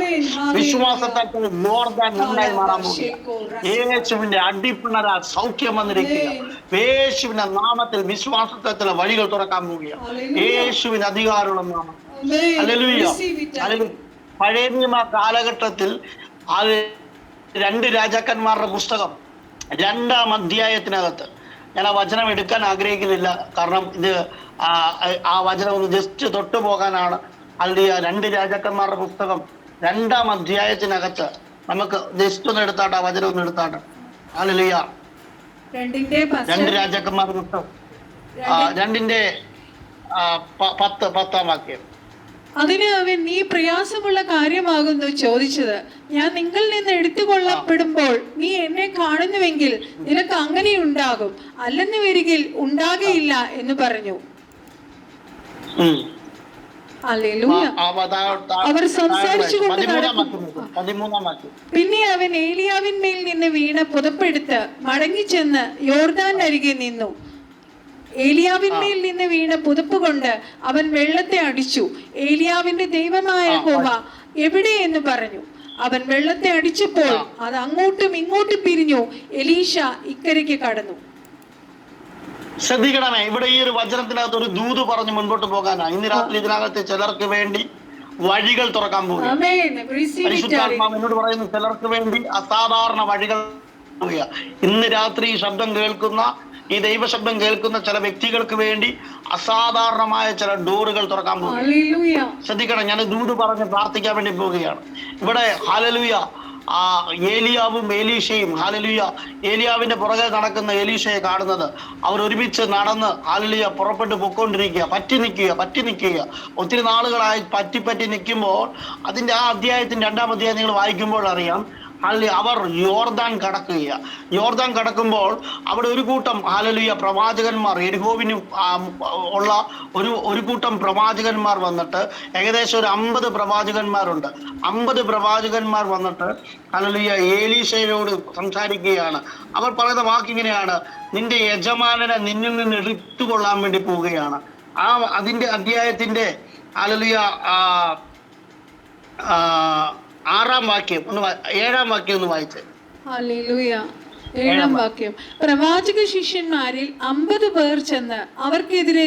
വിശ്വാസത്താൽ ചില ജോർദാൻ നന്നായി മാറാൻ പോകുക. യേശുവിന്റെ അടിപ്പിണരാൽ സൗഖ്യം വന്നിരിക്കുക. യേശുവിന്റെ നാമത്തിൽ വിശ്വാസത്തിൽ ചില വഴികൾ തുറക്കാൻ പോവുകയാണ്. യേശുവിന് അധികാരമുള്ള നാമം. ഹല്ലേലൂയ. പഴയ നിയമ കാലഘട്ടത്തിൽ അത് 2 രാജാക്കന്മാരുടെ പുസ്തകം 2-ാം അധ്യായത്തിനകത്ത്, ഞാൻ ആ വചനം എടുക്കാൻ ആഗ്രഹിക്കുന്നില്ല, കാരണം ഇത് ആ വചനം ഒന്ന് ജസ്റ്റ് തൊട്ടു പോകാനാണ്. അതിൽ 2 രാജാക്കന്മാരുടെ പുസ്തകം 2-ാം അധ്യായത്തിനകത്ത് നമുക്ക് ജസ്റ്റ് ഒന്ന് എടുത്താട്ടെ, ആ വചനം ഒന്ന് എടുത്താട്ടെ. ഹല്ലേലൂയ. 2 രാജാക്കന്മാരുടെ പുസ്തകം 2-ന്റെ 10-ാം വാക്യം. അതിന് അവൻ, നീ പ്രയാസമുള്ള കാര്യമാകുന്നു ചോദിച്ചത്. ഞാൻ നിങ്ങളിൽ നിന്ന് എടുത്തുകൊള്ളപ്പെടുമ്പോൾ നീ എന്നെ കാണുന്നുവെങ്കിൽ നിനക്ക് അങ്ങനെ ഉണ്ടാകും, അല്ലെന്ന് വരികിൽ ഉണ്ടാകയില്ല എന്ന് പറഞ്ഞു. അവർ സംസാരിച്ചുകൊണ്ട് പിന്നെ അവൻ ഏലിയാവിന്മേൽ നിന്ന് വീണ പുതപ്പെടുത്ത് മടങ്ങിച്ചെന്ന് യോർദാൻ അരികെ നിന്നു. ഏലിയാവിന്മേൽ നിന്ന് വീണ പുതപ്പ് കൊണ്ട് അവൻ വെള്ളത്തെ അടിച്ചു. ഏലിയാവിന്റെ ദൈവമായ യഹോവ എവിടെ എന്ന് പറഞ്ഞു. അവൻ വെള്ളത്തെ അടിച്ചപ്പോൾ അത് അങ്ങോട്ടും ഇങ്ങോട്ടും പിരിഞ്ഞു. എലീശ ഇക്കരയ്ക്ക് കടന്നു. ശ്രദ്ധിക്കണമേ, ഇവിടെ ഈ ഒരു വചനത്തിനകത്ത് ഒരു ദൂത് പറഞ്ഞ് മുൻപോട്ട് പോകാനാണ്. ഇന്ന് രാത്രി ഇതിനകത്ത് ചിലർക്ക് വേണ്ടി വഴികൾ തുറക്കാൻ പോകുക. Amen. Receive it, Daddy. പരിശുദ്ധാത്മാവ് എന്നോട് പറയുന്നു, ചിലർക്ക് വേണ്ടി അസാധാരണ വഴികൾ. ഇന്ന് രാത്രി ഈ ശബ്ദം കേൾക്കുന്ന, ഈ ദൈവശബ്ദം കേൾക്കുന്ന ചില വ്യക്തികൾക്ക് വേണ്ടി അസാധാരണമായ ചില ഡോറുകൾ തുറക്കാൻ പോകുക. Hallelujah. ശ്രദ്ധിക്കണം, ഞാൻ ദൂത് പറഞ്ഞ് പ്രാർത്ഥിക്കാൻ വേണ്ടി പോവുകയാണ്. ഇവിടെ ഹല്ലേലൂയ ഏലിയാവും ഏലീശയും, ഹല്ലേലൂയ, ഏലിയാവിന്റെ പുറകെ നടക്കുന്ന ഏലീശയെ കാണുന്നത്, അവർ ഒരുമിച്ച് നടന്ന് ഹല്ലേലൂയ പുറപ്പെട്ട് പൊക്കോണ്ടിരിക്കുക, പറ്റി നിൽക്കുക. ഒത്തിരി നാളുകളായി പറ്റി നിൽക്കുമ്പോൾ അതിന്റെ ആ അധ്യായത്തിന്റെ 2-ാം അധ്യായം നിങ്ങൾ വായിക്കുമ്പോൾ അറിയാം, അവർ യോർദാൻ കടക്കുമ്പോൾ അവിടെ ഒരു കൂട്ടം ഹല്ലേലൂയ പ്രവാചകന്മാർ, യെരിഹോവിന് ഉള്ള ഒരു കൂട്ടം പ്രവാചകന്മാർ വന്നിട്ട്, ഏകദേശം ഒരു 50 പ്രവാചകന്മാരുണ്ട്. 50 പ്രവാചകന്മാർ വന്നിട്ട് ഹല്ലേലൂയ ഏലീശയോട് സംസാരിക്കുകയാണ്. അവർ പറയുന്ന വാക്കിങ്ങനെയാണ്, നിന്റെ യജമാനനെ നിന്നിൽ നിന്ന് എടുത്തുകൊള്ളാൻ വേണ്ടി പോവുകയാണ്. അതിന്റെ അധ്യായത്തിന്റെ ഹല്ലേലൂയ 6-ാം വാക്യം 7-ാം വാക്യം ഒന്ന് വായിച്ചേ. ഹല്ലേലൂയ. 7-ാം വാക്യം. പ്രവാചക ശിഷ്യന്മാരിൽ 50 പേർ ചെന്ന് അവർക്കെതിരെ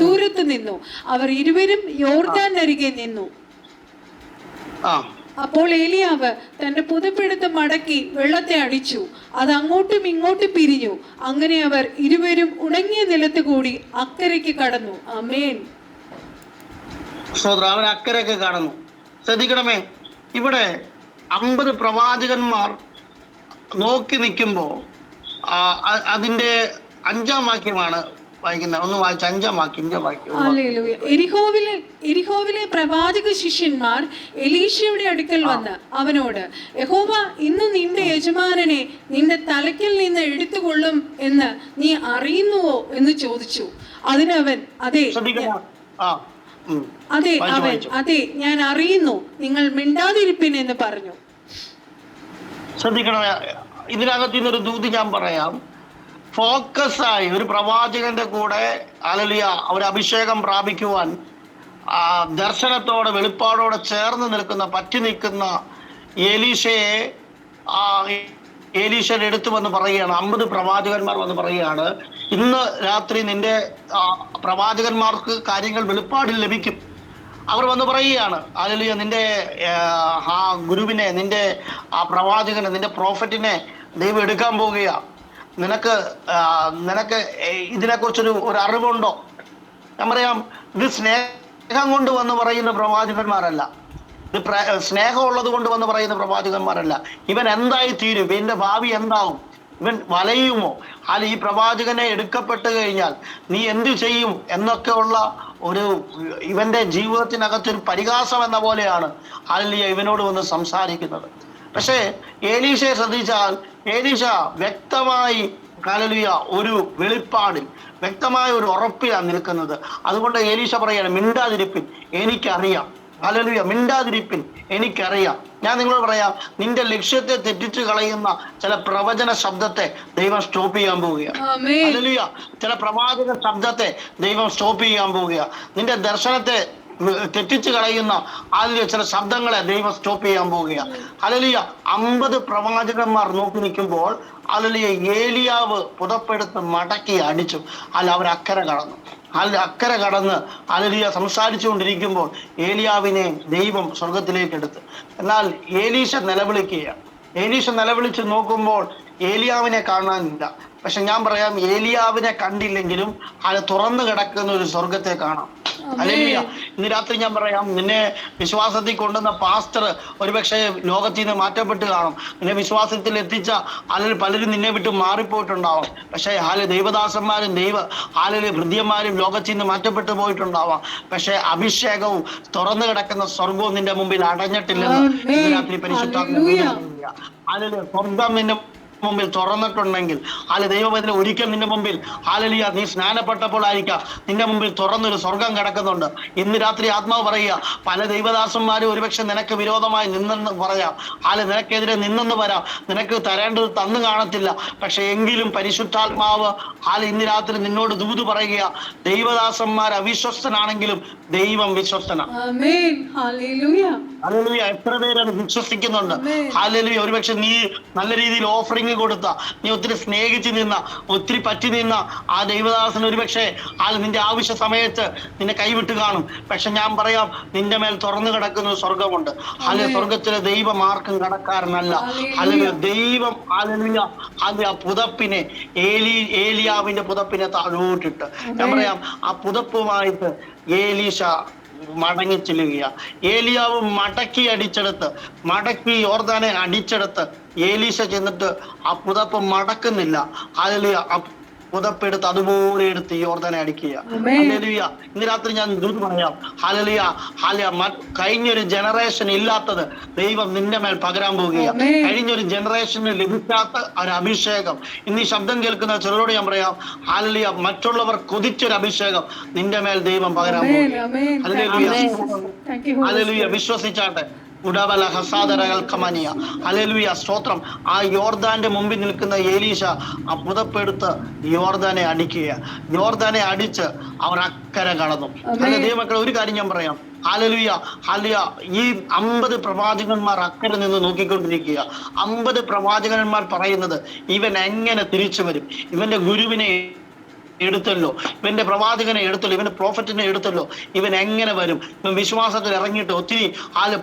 ദൂരത്ത് നിന്നു. അവർ ഇരുവരും യോർദാൻ അരികെ നിന്നു. അപ്പോൾ ഏലിയാവ് തന്റെ പുതപ്പെടുത്ത് മടക്കി വെള്ളത്തെ അടിച്ചു. അത് അങ്ങോട്ടും ഇങ്ങോട്ടും പിരിഞ്ഞു. അങ്ങനെ അവർ ഇരുവരും ഉണങ്ങിയ നിലത്ത് കൂടി അക്കരയ്ക്ക് കടന്നു. ആമേൻ. അവൻ അക്കരയ്ക്ക് കടന്നു. ശ്രദ്ധിക്കണമേ, ഇവിടെ 50 പ്രവാചകന്മാർ നോക്കി നിൽക്കുമ്പോൾ അതിന്റെ 5-ാം വാക്യമാണ് വായിക്കുന്നത്. ഒന്ന് വായിച്ച 5-ാം വാക്യം. ഹല്ലേലൂയ. എരിഹോവിലെ പ്രവാചക ശിഷ്യന്മാർ എലീശയുടെ അടുക്കൽ വന്ന് അവനോട്, യഹോവ ഇന്ന് നിന്റെ യജമാനനെ നിന്റെ തലയ്ക്കൽ നിന്ന് എടുത്തുകൊള്ളും എന്ന് നീ അറിയുന്നുവോ എന്ന് ചോദിച്ചു. അതിനവൻ അതെ ഞാൻ അറിയുന്നു, നിങ്ങൾ മിണ്ടാതിരിപ്പിൻ എന്ന് പറഞ്ഞു. ശ്രദ്ധിക്കണം, ഇതിനകത്ത് നിന്നൊരു ദൂത് ഞാൻ പറയാം. ഫോക്കസായി ഒരു പ്രവാചകന്റെ കൂടെ ഹല്ലേലൂയ ഒരു അഭിഷേകം പ്രാപിക്കുവാൻ ദർശനത്തോടെ വെളിപ്പാടോടെ ചേർന്ന് പറ്റി നിൽക്കുന്ന ഏലീശയുടെ അടുത്ത് വന്ന് പറയുകയാണ്, 50 പ്രവാചകന്മാർ വന്ന് പറയുകയാണ്, ഇന്ന് രാത്രി നിന്റെ പ്രവാചകന്മാർക്ക് കാര്യങ്ങൾ വെളിപ്പാടിൽ ലഭിക്കും. അവർ വന്ന് പറയുകയാണ്, ഹല്ലേലൂയ, നിന്റെ ഗുരുവിനെ, നിന്റെ പ്രവാചകനെ, നിന്റെ പ്രോഫറ്റിനെ ദൈവം എടുക്കാൻ പോവുകയാ. നിനക്ക് ഇതിനെക്കുറിച്ചൊരു അറിവുണ്ടോ? ഞാൻ പറയാം, ഇത് സ്നേഹം കൊണ്ട് വന്ന് പറയുന്ന പ്രവാചകന്മാരല്ല, ഇത് സ്നേഹമുള്ളത് കൊണ്ട് വന്ന് പറയുന്ന പ്രവാചകന്മാരല്ല. ഇവൻ എന്തായി തീരും, ഇവന്റെ ഭാവി എന്താവും, ഇവൻ വലയുമോ, അല്ല ഈ പ്രവാചകനെ എടുക്കപ്പെട്ട് കഴിഞ്ഞാൽ നീ എന്തു ചെയ്യും എന്നൊക്കെ ഉള്ള ഇവന്റെ ജീവിതത്തിനകത്തൊരു പരിഹാസം എന്ന പോലെയാണ് ഹല്ലേലൂയ ഇവനോട് വന്ന് സംസാരിക്കുന്നത്. പക്ഷേ ഏലീശയെ ശ്രദ്ധിച്ചാൽ ഏലീശ വ്യക്തമായി ഹല്ലേലൂയ ഒരു വെളിപ്പാടിൽ, വ്യക്തമായ ഒരു ഉറപ്പിലാണ് നിൽക്കുന്നത്. അതുകൊണ്ട് ഏലീശ പറയാണ്, മിണ്ടാതിരിപ്പിൻ, എനിക്കറിയാം. ഹല്ലേലൂയ, മിണ്ടാതിരിപ്പിൻ, എനിക്കറിയാം. ഞാൻ നിങ്ങളോട് പറയാം, നിന്റെ ലക്ഷ്യത്തെ തെറ്റിച്ച് കളയുന്ന ചില പ്രവചന ശബ്ദത്തെ ദൈവം സ്റ്റോപ്പ് ചെയ്യാൻ പോവുകയാണ്. ഹല്ലേലൂയ, ചില പ്രവാചക ശബ്ദത്തെ ദൈവം സ്റ്റോപ്പ് ചെയ്യാൻ പോവുകയാണ്. നിന്റെ ദർശനത്തെ തെറ്റിച്ച് കളയുന്ന അതിലെ ചില ശബ്ദങ്ങളെ ദൈവം സ്റ്റോപ്പ് ചെയ്യാൻ പോവുകയാണ്. ഹല്ലേലൂയ, 50 പ്രവാചകന്മാർ നോക്കി നിൽക്കുമ്പോൾ ഹല്ലേലൂയ ഏലിയാവ് പുതപ്പെടുത്ത് മടക്കി അടിച്ചു. അവർ അക്കരെ കടന്ന് ഹല്ലേലൂയ സംസാരിച്ചുകൊണ്ടിരിക്കുമ്പോൾ ഏലിയാവിനെ ദൈവം സ്വർഗത്തിലേക്ക് എടുത്തു. എന്നാൽ ഏലീശ നിലവിളിച്ച് നോക്കുമ്പോൾ ഏലിയാവിനെ കാണാനില്ല. പക്ഷെ ഞാൻ പറയാം, ഏലിയാവിനെ കണ്ടില്ലെങ്കിലും അത് തുറന്നു കിടക്കുന്ന ഒരു സ്വർഗത്തെ കാണാം. ഹല്ലേലൂയ. ഇന്ന് രാത്രി ഞാൻ പറയാം, നിന്നെ വിശ്വാസത്തിൽ കൊണ്ടുവന്ന പാസ്റ്റർ ഒരുപക്ഷെ ലോകത്തിൽ നിന്ന് മാറ്റപ്പെട്ട് കാണും. നിന്നെ വിശ്വാസത്തിൽ എത്തിച്ച അല്ലെങ്കിൽ പലരും നിന്നെ വിട്ട് മാറിപ്പോയിട്ടുണ്ടാവാം. പക്ഷേ ദൈവദാസന്മാരും ഭൃത്യന്മാരും ലോകത്തിൽ നിന്ന് മാറ്റപ്പെട്ടു പോയിട്ടുണ്ടാവാം. പക്ഷെ അഭിഷേകവും തുറന്നു കിടക്കുന്ന സ്വർഗവും നിന്റെ മുമ്പിൽ അടഞ്ഞിട്ടില്ലെന്ന് ഇന്ന് രാത്രി പരിശുദ്ധാത്മാവിന്റെ സ്വർഗം നിന്റെ മുമ്പിൽ തുറന്നിട്ടുണ്ടെങ്കിൽ ദൈവവേദന ഒരിക്കൽ നിന്റെ മുമ്പിൽ ഹല്ലേലൂയ നീ സ്നാനപ്പെട്ടപ്പോൾ ആയിരിക്കാം നിന്റെ മുമ്പിൽ തുറന്നൊരു സ്വർഗം കിടക്കുന്നുണ്ട്. ഇന്ന് രാത്രി ആത്മാവ് പറയുക, പല ദൈവദാസന്മാരും ഒരുപക്ഷെ നിനക്ക് വിരോധമായി നിന്നെന്ന് പറയാം, നിനക്കെതിരെ നിന്നെന്ന് വരാം, നിനക്ക് തരേണ്ടത് തന്നു കാണത്തില്ല. പക്ഷെ എങ്കിലും പരിശുദ്ധാത്മാവ് ഇന്ന് രാത്രി നിന്നോട് ദൂത് പറയുക, ദൈവദാസന്മാർ അവിശ്വസ്തനാണെങ്കിലും ദൈവം വിശ്വസ്തനാണ്. ആമേൻ. ഹല്ലേലൂയ. ഹല്ലേലൂയ. എത്ര പേരത് വിശ്വസിക്കുന്നുണ്ട്? ഹല്ലേലൂയ. ഒരുപക്ഷെ നീ നല്ല രീതിയിൽ ഓഫറിംഗ് കൊടുത്ത, നീ ഒത്തിരി സ്നേഹിച്ച് നിന്ന, ഒത്തിരി പറ്റി നിന്ന ആ ദൈവദാസൻ ഒരുപക്ഷെ നിന്റെ ആവശ്യ സമയത്ത് നിന്നെ കൈവിട്ട് കാണും. പക്ഷെ ഞാൻ പറയാം, നിന്റെ മേൽ തുറന്നു കിടക്കുന്ന സ്വർഗമുണ്ട്. അല്ലെ, സ്വർഗത്തിലെ ദൈവം ആർക്കും കടക്കാരനല്ല. അല്ലെങ്കിൽ ദൈവം ആ പുതപ്പിനെ ഏലിയാവിന്റെ പുതപ്പിനെ താഴോട്ടിട്ട്, ഞാൻ പറയാം, ആ പുതപ്പുമായിട്ട് ഏലീശ മടങ്ങി ചെല്ലുക. ഏലിയാവ് മടക്കി യോർദാനെ അടിച്ചെടുത്ത് ഏലീശ ചെന്നിട്ട് ആ പുതപ്പ് മടക്കുന്നില്ല. അതിൽ ആ പുതപ്പെടുത്ത് അതുപോലെ എടുത്ത് യോർദാനെ അടിക്കുക. ഹല്ലേലൂയ. ഇന്ന് രാത്രി ഞാൻ പറയാം, ഹല്ലേലൂയ. കഴിഞ്ഞൊരു ജനറേഷൻ ഇല്ലാത്തത് ദൈവം നിന്റെ മേൽ പകരാൻ പോവുകയാണ്. കഴിഞ്ഞൊരു ജനറേഷന് ലഭിക്കാത്ത ഒരു അഭിഷേകം ഇന്ന് ഈ ശബ്ദം കേൾക്കുന്ന ചിലരോട് ഞാൻ പറയാം, ഹല്ലേലൂയ. മറ്റുള്ളവർ കൊതിച്ചൊരു അഭിഷേകം നിന്റെ മേൽ ദൈവം പകരാൻ പോവുകയാണ്. ഹല്ലേലൂയ. ഹല്ലേലൂയ. വിശ്വസിച്ചാട്ടെ. ഹല്ലേലൂയ. സ്തോത്രം. ആ യോർദാന്റെ മുമ്പിൽ നിൽക്കുന്ന ഏലീശ ആ പുതപ്പെടുത്ത് യോർദാനെ അടിക്കുക. യോർദാനെ അടിച്ച് അവർ അക്കരെ കടന്നു. അല്ലെ ദൈവമക്കളെ, ഒരു കാര്യം ഞാൻ പറയാം. ഹല്ലേലൂയ. ഹല്ലേലൂയ. ഈ 50 പ്രവാചകന്മാർ അക്കരെ നിന്ന് നോക്കിക്കൊണ്ടിരിക്കുക. 50 പ്രവാചകന്മാർ പറയുന്നത്, ഇവൻ എങ്ങനെ തിരിച്ചു വരും? ഇവന്റെ ഗുരുവിനെ എടുത്തല്ലോ, ഇവന്റെ പ്രവാചകനെ എടുത്തല്ലോ, ഇവന്റെ പ്രോഫറ്റിനെ എടുത്തല്ലോ, ഇവൻ എങ്ങനെ വരും? ഇവൻ വിശ്വാസത്തിൽ ഇറങ്ങിയിട്ട് ഒത്തിരി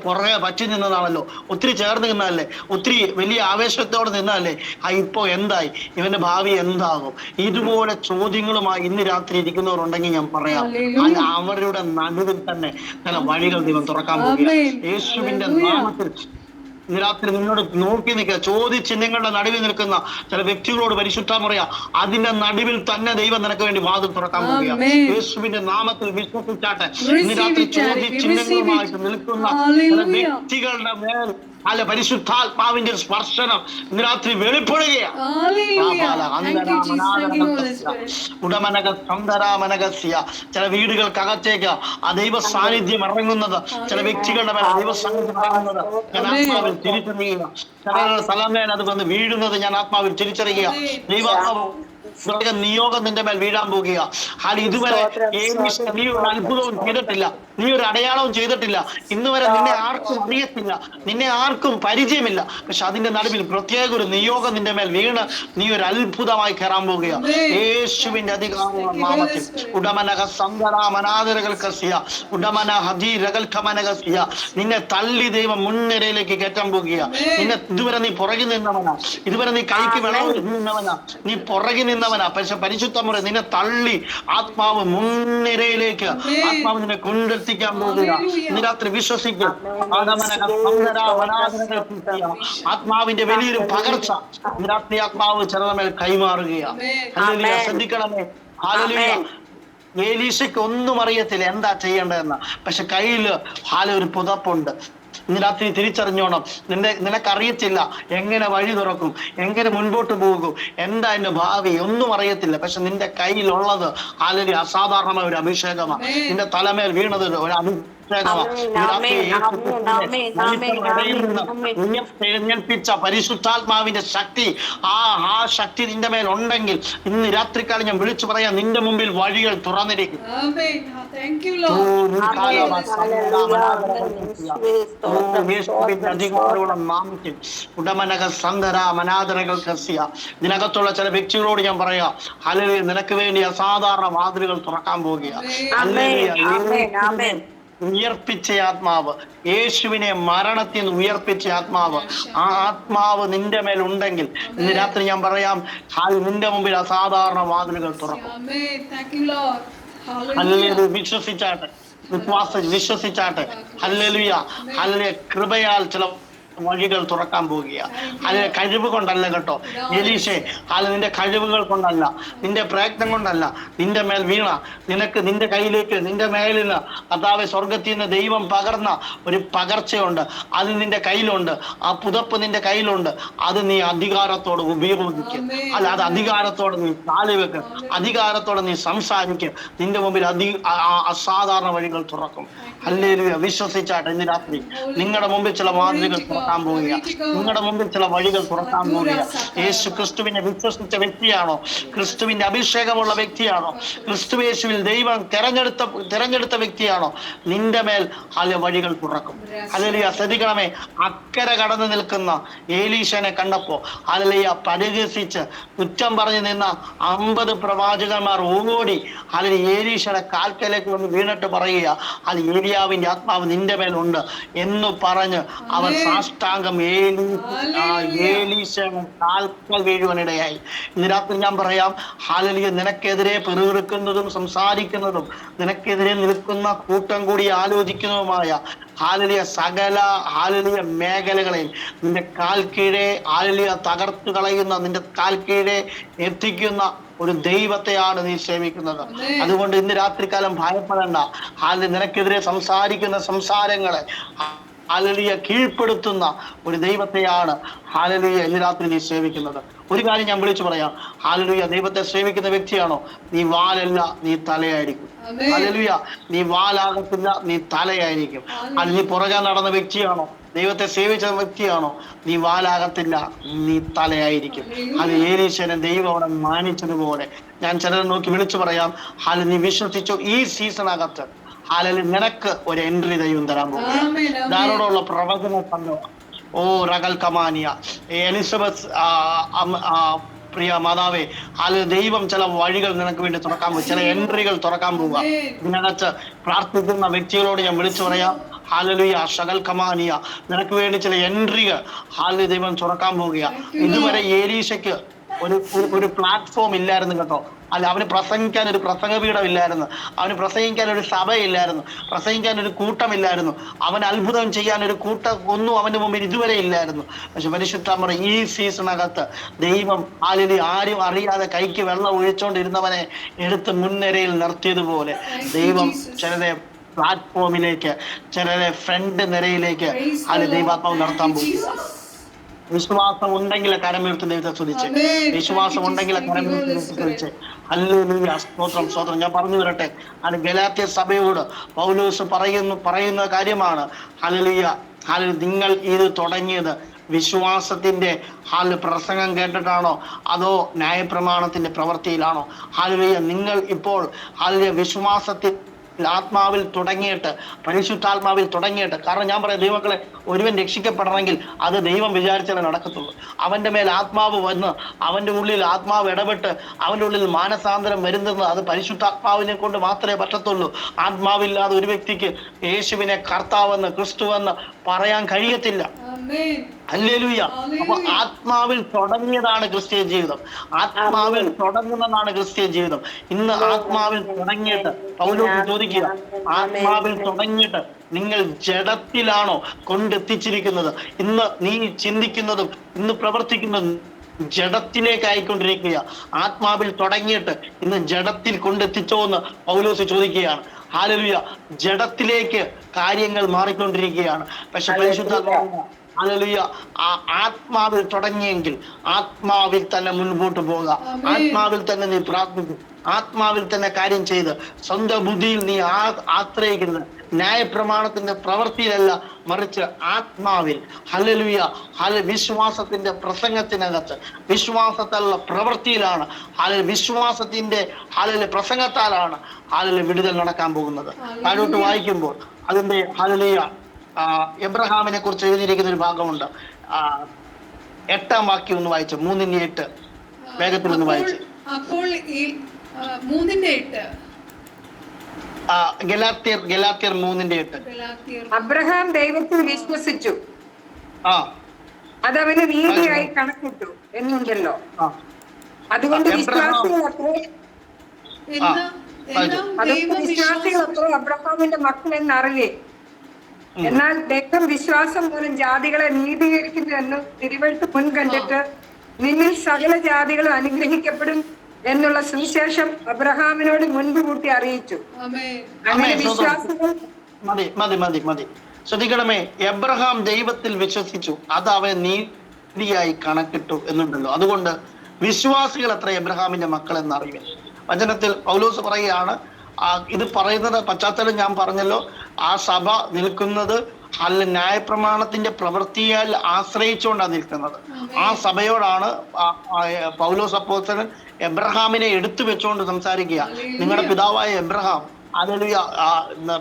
പുറകെ പറ്റി നിന്നതാണല്ലോ, ഒത്തിരി ചേർന്ന് നിന്നതല്ലേ, ഒത്തിരി വലിയ ആവേശത്തോടെ നിന്നതല്ലേ. ഇപ്പോ എന്തായി? ഇവന്റെ ഭാവി എന്താകും? ഇതുപോലെ ചോദ്യങ്ങളുമായി ഇന്ന് രാത്രി ഇരിക്കുന്നവരുണ്ടെങ്കിൽ ഞാൻ പറയാം, അവരുടെ നടുവിൽ തന്നെ ചില വഴികൾ ദൈവം തുറക്കാൻ പോവുകയാണ്. യേശുവിന്റെ നാമത്തിൽ ഇന്ന് രാത്രി നിന്നോട് നോക്കി നിൽക്കുക. ചോദ്യചിഹ്നങ്ങളുടെ നടുവിൽ നിൽക്കുന്ന ചില വ്യക്തികളോട് പരിശുദ്ധം പറയാ, അതിന്റെ നടുവിൽ തന്നെ ദൈവം നിനക്ക് വേണ്ടി വാതിൽ തുറക്കാൻ പോവുകയാണ്. യേശുവിന്റെ നാമത്തിൽ വിശ്വസിച്ചാട്ടെ. ഇന്ന് രാത്രി ചോദ്യചിഹ്നങ്ങളുമായിട്ട് നിൽക്കുന്ന ചില വ്യക്തികളുടെ മേൽ പരിശുദ്ധാത്മാവിന്റെ സ്പർശനം ഇന്ന് രാത്രി വെളിപ്പെടുകയാണ്. ചില വീടുകൾക്കകത്തേക്ക് ആ ദൈവ സാന്നിധ്യം ഇറങ്ങുന്നത്, ചില വ്യക്തികളുടെ മേലെ ദൈവ സാന്നിധ്യം ഇറങ്ങുന്നത് ഞാൻ ആത്മാവിൽ തിരിച്ചറിയുക. ചില സ്ഥലമേൽ അത് വന്ന് വീഴുന്നത് ഞാൻ ആത്മാവിൽ തിരിച്ചറിയുക. ദൈവാത്മാവ് നിയോഗം നിന്റെ മേൽ വീഴാൻ പോകുക. ഇതുവരെ നീ ഒരു അത്ഭുതവും ചെയ്തിട്ടില്ല, നീ ഒരു അടയാളവും ചെയ്തിട്ടില്ല, ഇന്ന് വരെ നിന്നെ ആർക്കും അറിയത്തില്ല, നിന്നെ ആർക്കും പരിചയമില്ല. പക്ഷെ അതിന്റെ നടുവിൽ പ്രത്യേക ഒരു നിയോഗം നിന്റെ മേൽ വീണ് നീ ഒരു അത്ഭുതമായി കയറാൻ പോകുക. യേശുവിന്റെ അധികാരമുള്ള നാമത്തിൽ ഉടമനക സന്ദരാമനാദരകൽക്കസിയ ഉടമന ഹദീരകൽക്കമനകസിയ നിന്നെ തള്ളി ദൈവം മുൻനിരയിലേക്ക് കയറ്റാൻ പോകുക. നിന്നെ ഇതുവരെ നീ പുറകിൽ നിന്നവനാ, ഇതുവരെ നീ കൈക്ക് വിളവ് നിന്നവനാ, നീ പുറകിൽ നിന്നവനാ. പക്ഷെ പരിശുദ്ധ മുறை നിന്നെ തള്ളി ആത്മാവ് മുൻനിരയിലേക്ക് ആത്മാവ് നിന്നെ കൊണ്ടെത്തിക്കാൻ പോകുക. ഇന്ന് രാത്രി വിശ്വസിക്കും. ആത്മാവിന്റെ വലിയൊരു പകർച്ച ഇന്ന് രാത്രി ആത്മാവ് ചിലരുടെ മേൽ കൈമാറുകയാണ്. ഹല്ലേലൂയ. ശ്രദ്ധിക്കണമേ. ഹല്ലേലൂയ. ഏലീശയ്ക്ക് ഒന്നും അറിയത്തില്ല എന്താ ചെയ്യേണ്ടതെന്ന്, പക്ഷെ കയ്യില് ഒരു പുതപ്പുണ്ട്. ഇന്ന് രാത്രി തിരിച്ചറിഞ്ഞോണം. നിനക്കറിയത്തില്ല എങ്ങനെ വഴി തുറക്കും, എങ്ങനെ മുൻപോട്ട് പോകും, എന്താ എന്റെ ഭാവി, ഒന്നും അറിയത്തില്ല. പക്ഷെ നിന്റെ കയ്യിലുള്ളത് അസാധാരണമായ ഒരു അഭിഷേകമാണ്. നിന്റെ തലമേൽ വീണത് ഒരു എഴുന്നേൽപ്പിച്ച പരിശുദ്ധാത്മാവിന്റെ ശക്തി, ആ ശക്തി നിന്റെ മേൽ ഉണ്ടെങ്കിൽ ഇന്ന് രാത്രിക്കാലം ഞാൻ വിളിച്ചു പറയാം, നിന്റെ മുമ്പിൽ വഴികൾ തുറന്നിരിക്കും. ഇതിനകത്തുള്ള ചില വ്യക്തികളോട് ഞാൻ പറയാം, ഹല്ലേലൂയ, നിനക്ക് വേണ്ടി അസാധാരണ വാതിലുകൾ തുറക്കാൻ പോവുകയാണ്. ഉയർപ്പിച്ച ആത്മാവ്, യേശുവിനെ മരണത്തിൽ നിന്ന് ഉയർപ്പിച്ച ആത്മാവ്, ആ ആത്മാവ് നിന്റെ മേൽ ഉണ്ടെങ്കിൽ ഇന്ന് രാത്രി ഞാൻ പറയാം, നിന്റെ മുമ്പിൽ അസാധാരണ വാതിലുകൾ തുറക്കും. ഹല്ലേലൂയ. വിശ്വസിച്ചാട്ടെ. ഹല്ലേലൂയ. ഹല്ലേലൂയ. കൃപയാൽ ചില വഴികൾ തുറക്കാൻ പോവുക. അതിന്റെ കഴിവ് കൊണ്ടല്ല കേട്ടോ എലീശേ, നിന്റെ കഴിവുകൾ കൊണ്ടല്ല, നിന്റെ പ്രയത്നം കൊണ്ടല്ല, നിന്റെ മേൽ വീണ നിനക്ക് നിന്റെ കയ്യിലേക്ക് നിന്റെ മേലിന് കർത്താവേ സ്വർഗത്തിൽ നിന്ന് ദൈവം പകർന്ന ഒരു പകർച്ചയുണ്ട്. അത് നിന്റെ കയ്യിലുണ്ട്. ആ പുതപ്പ് നിന്റെ കയ്യിലുണ്ട്. അത് നീ അധികാരത്തോടെ ഉപയോഗിക്കും. അത് അധികാരത്തോടെ നീ കാലുവെക്ക്, അധികാരത്തോടെ നീ സംസാരിക്കും. നിന്റെ മുമ്പിൽ അസാധാരണ വഴികൾ തുറക്കും. ഹല്ലേലൂയ. വിശ്വസിച്ചാട്ടെ. ഇന്ന് രാത്രി നിങ്ങളുടെ മുമ്പിൽ ചില വാതിലുകൾ തുറക്കാൻ തുറക്കാൻ പോവുക. നിങ്ങളുടെ മുമ്പിൽ ചില വഴികൾ തുറക്കാൻ പോവുക. യേശു ക്രിസ്തുവിനെ വിശ്വസിച്ച വ്യക്തിയാണോ? ക്രിസ്തുവിന്റെ അഭിഷേകമുള്ള വ്യക്തിയാണോ? ക്രിസ്തുയേശുവിൽ ദൈവം തിരഞ്ഞെടുത്ത വ്യക്തിയാണോ? നിന്റെ മേൽ അല്ല വഴികൾ തുറക്കും. ഹല്ലേലൂയ. ശ്രദ്ധിക്കണമേ, അക്കരെ കടന്നു നിൽക്കുന്ന ഏലീശനെ കണ്ടപ്പോ ഹല്ലേലൂയ പരിഹസിച്ച് കുറ്റം പറഞ്ഞു നിന്ന 50 പ്രവാചകന്മാർ ഓടി ഹല്ലേലൂയ ഏലീശയുടെ കാൽക്കലേക്ക് വന്ന് വീണിട്ട് പറയുക, അത് ഏലിയാവിന്റെ ആത്മാവ് നിന്റെ മേലുണ്ട് എന്ന് പറഞ്ഞ് അവർ സാഷ്ടാംഗം ഏലീശയുടെ കാൽക്കൽ വീഴുവാനിടയായി. ഇന്ന് രാത്രി ഞാൻ പറയാം, ഹല്ലേലൂയ, നിനക്കെതിരെ പിറുപിറുക്കുന്നതും സംസാരിക്കുന്നതും നിനക്കെതിരെ നിൽക്കുന്ന കൂട്ടം കൂടി ആലോചിക്കുന്നതുമായ ഹല്ലേലൂയ സകല ഹല്ലേലൂയ മേഖലകളെയും നിന്റെ കാൽ കീഴെ ഹല്ലേലൂയ തകർത്തു കളയുന്ന, നിന്റെ കാൽ കീഴെ എത്തിക്കുന്ന ഒരു ദൈവത്തെയാണ് നീ സേവിക്കുന്നത്. അതുകൊണ്ട് ഇന്ന് രാത്രികാലം ഭയപ്പെടേണ്ട. ഹല്ലേലൂയ നിനക്കെതിരെ സംസാരിക്കുന്ന സംസാരങ്ങളെ ഹല്ലേലൂയ കീഴ്പ്പെടുത്തുന്ന ഒരു ദൈവത്തെയാണ് ഹല്ലേലൂയ ഇന്ന് രാത്രി നീ സേവിക്കുന്നത്. ഒരു കാര്യം ഞാൻ വിളിച്ചു പറയാം, ഹല്ലേലൂയ ദൈവത്തെ സേവിക്കുന്ന വ്യക്തിയാണോ? നീ വാലല്ല, നീ തലയായിരിക്കും. ഹല്ലേലൂയ, നീ വാലാകത്തില്ല, നീ തലയായിരിക്കും. അത് നീ പുറകെ നടന്ന വ്യക്തിയാണോ? ദൈവത്തെ സേവിച്ച വ്യക്തിയാണോ? നീ വാലാകത്തില്ല, നീ തലയായിരിക്കും. അത് ഏലീശനെ ദൈവം അവിടെ മാനിച്ചതുപോലെ ഞാൻ ചിലരെ നോക്കി വിളിച്ചു പറയാം, ഹാല നീ വിശ്വസിച്ചു ഈ സീസണകത്ത് ഹാലലി നിനക്ക് ഒരു എൻട്രി ദൈവം തരാൻ പോകും. ധാരോടുള്ള പ്രവചന സംഭവം. ഓ റഗൽ കമാനിയ എലിസബത്ത് പ്രിയ മാതാവേ, ഹാല ദൈവം ചില വഴികൾ നിനക്ക് വേണ്ടി തുറക്കാൻ പോകും, ചില എൻട്രികൾ തുറക്കാൻ പോവുക. ഇതിനകത്ത് പ്രാർത്ഥിക്കുന്ന വ്യക്തികളോട് ഞാൻ വിളിച്ചു പറയാം, ഹല്ലേലൂയ ശകൽ കമാനിയ നിനക്ക് വേണ്ടി ചില എൻട്രികൾ ഹാല ദൈവം തുറക്കാൻ പോവുക. ഇതുവരെ ഏലീശയ്ക്ക് ഒരു പ്ലാറ്റ്ഫോം ഇല്ലായിരുന്നു കേട്ടോ. അല്ല, അവന് പ്രസംഗിക്കാൻ ഒരു പ്രസംഗപീഠം ഇല്ലായിരുന്നു, അവന് പ്രസംഗിക്കാൻ ഒരു സഭയില്ലായിരുന്നു, പ്രസംഗിക്കാൻ ഒരു കൂട്ടമില്ലായിരുന്നു, അവൻ അത്ഭുതം ചെയ്യാൻ ഒരു കൂട്ടം ഒന്നും അവന്റെ മുമ്പിൽ ഇതുവരെ ഇല്ലായിരുന്നു. പക്ഷെ പരിശുദ്ധ ഈ സീസണകത്ത് ദൈവം ആരും അറിയാതെ കൈക്ക് വെള്ളം ഒഴിച്ചുകൊണ്ടിരുന്നവനെ എടുത്ത് മുൻനിരയിൽ നിർത്തിയതുപോലെ ദൈവം ചിലരെ പ്ലാറ്റ്ഫോമിലേക്ക്, ചിലരെ ഫ്രണ്ട് നിരയിലേക്ക് ദൈവാത്മാവ് നടത്താൻ പോകും. വിശ്വാസം ഉണ്ടെങ്കിൽ കരമുയർത്തി ദൈവത്തെ സ്തുതിച്ച്, വിശ്വാസം ഉണ്ടെങ്കിൽ കരമുയർത്തി ദൈവത്തെ സ്തുതിച്ച്. ഹല്ലേലൂയ, സ്തോത്രം സ്തോത്രം. ഞാൻ പറഞ്ഞു വരട്ടെ, അത് ഗലാത്യ സഭയോട് പൗലോസ് പറയുന്ന കാര്യമാണ്. ഹല്ലേലൂയ, നിങ്ങൾ ഇത് തുടങ്ങിയത് വിശ്വാസത്തിന്റെ പ്രസംഗം കേട്ടിട്ടാണോ അതോ ന്യായപ്രമാണത്തിന്റെ പ്രവൃത്തിയിലാണോ? ഹല്ലേലൂയ, നിങ്ങൾ ഇപ്പോൾ വിശ്വാസത്തിൽ ആത്മാവിൽ തുടങ്ങിയിട്ട്, പരിശുദ്ധാത്മാവിൽ തുടങ്ങിയിട്ട്. കാരണം ഞാൻ പറയാം ദൈവങ്ങളെ, ഒരുവൻ രക്ഷിക്കപ്പെടണമെങ്കിൽ അത് ദൈവം വിചാരിച്ചാലേ നടക്കത്തുള്ളൂ. അവന്റെ മേൽ ആത്മാവ് വന്ന് അവന്റെ ഉള്ളിൽ ആത്മാവ് ഇടപെട്ട് അവന്റെ ഉള്ളിൽ മാനസാന്തരം വരുന്നത് അത് പരിശുദ്ധാത്മാവിനെ കൊണ്ട് മാത്രമേ പറ്റത്തുള്ളൂ. ആത്മാവില്ലാതെ ഒരു വ്യക്തിക്ക് യേശുവിനെ കർത്താവെന്ന് ക്രിസ്തുവെന്ന് പറയാൻ കഴിയത്തില്ല. ഹല്ലേലൂയ. അപ്പൊ ആത്മാവിൽ തുടങ്ങിയതാണ് ക്രിസ്ത്യൻ ജീവിതം, ആത്മാവിൽ തുടങ്ങുന്നതാണ് ക്രിസ്ത്യൻ ജീവിതം. ഇന്ന് ആത്മാവിൽ തുടങ്ങിയിട്ട് പൗലോസ് ചോദിക്കുക, ആത്മാവിൽ തുടങ്ങിയിട്ട് നിങ്ങൾ ജഡത്തിലാണോ കൊണ്ടെത്തിച്ചിരിക്കുന്നത്? ഇന്ന് നീ ചിന്തിക്കുന്നതും ഇന്ന് പ്രവർത്തിക്കുന്നതും ജഡത്തിലേക്കായിക്കൊണ്ടിരിക്കുക. ആത്മാവിൽ തുടങ്ങിയിട്ട് ഇന്ന് ജഡത്തിൽ കൊണ്ടെത്തിച്ചോ എന്ന് പൗലോസ് ചോദിക്കുകയാണ്. ഹല്ലേലൂയ, ജഡത്തിലേക്ക് കാര്യങ്ങൾ മാറിക്കൊണ്ടിരിക്കുകയാണ്. പക്ഷെ പരിശുദ്ധ ഹല്ലേലൂയ, ആത്മാവിൽ തുടങ്ങിയെങ്കിൽ ആത്മാവിൽ തന്നെ മുൻപോട്ട് പോകുക, ആത്മാവിൽ തന്നെ നീ പ്രാർത്ഥിക്കും, ആത്മാവിൽ തന്നെ കാര്യം ചെയ്ത് സ്വന്തം ബുദ്ധിയിൽ നീ ആശ്രയിക്കരുത്. ന്യായപ്രമാണത്തിന്റെ പ്രവൃത്തിയിലല്ല, മറിച്ച് ആത്മാവിൽ. ഹല്ലേലൂയ, വിശ്വാസത്തിന്റെ പ്രസംഗത്തിനകത്ത്, വിശ്വാസത്തിലുള്ള പ്രവൃത്തിയിലാണ്, വിശ്വാസത്തിന്റെ പ്രസംഗത്താലാണ് വിടുതൽ നടക്കാൻ പോകുന്നത്. താഴോട്ട് വായിക്കുമ്പോൾ അതിന്റെ ഹല്ലേലൂയ എബ്രഹാമിനെ കുറിച്ച് എഴുതിയിരിക്കുന്ന ഒരു ഭാഗമുണ്ട്. 8-ാം വാക്യം ഒന്ന് വായിച്ചു, 3:8 വേഗത്തിൽ ഒന്ന് വായിച്ചു. അപ്പോൾ 3:8 ഗലാത്യർ 3:8. അബ്രഹാം ദൈവത്തിൽ വിശ്വസിച്ചു, അതവന് നീതിയായി കണക്കിട്ടു എന്നുണ്ടല്ലോ. അതുകൊണ്ട് വിശ്വാസികളപ്പോ അബ്രഹാമിന്റെ മക്കൾ എന്നറിയേ. എന്നാൽ ദൈവം വിശ്വാസം മൂലം ജാതികളെ നീതീകരിക്കുന്നു എന്ന് തിരുവെഴുത്ത് മുൻകണ്ടിട്ട് നിന്നിൽ സകല ജാതികളും അനുഗ്രഹിക്കപ്പെടും എന്നുള്ള സുവിശേഷം അബ്രഹാമിനോട് മുൻപ് കൂട്ടി അറിയിച്ചു. അങ്ങനെ വിശ്വാസികൾ മതി ശ്രദ്ധിക്കണമേ, എബ്രഹാം ദൈവത്തിൽ വിശ്വസിച്ചു, അത് അവൻ നീതിയായി കണക്കിട്ടു എന്നുണ്ടല്ലോ. അതുകൊണ്ട് വിശ്വാസികൾ എത്ര എബ്രഹാമിന്റെ മക്കൾ എന്നറിയുക. വചനത്തിൽ പൗലോസ് പറയുകയാണ്, ഇത് പറയുന്നത് പശ്ചാത്തലം ഞാൻ പറഞ്ഞല്ലോ, ആ സഭ നിൽക്കുന്നത് അല്ല ന്യായപ്രമാണത്തിന്റെ പ്രവൃത്തിയാൽ ആശ്രയിച്ചുകൊണ്ടാണ് നിൽക്കുന്നത്. ആ സഭയോടാണ് പൗലോസ് അപ്പോസ്തലൻ എബ്രഹാമിനെ എടുത്തു വെച്ചുകൊണ്ട് സംസാരിക്കുക. നിങ്ങളുടെ പിതാവായ എബ്രഹാം, ഹല്ലേലൂയ,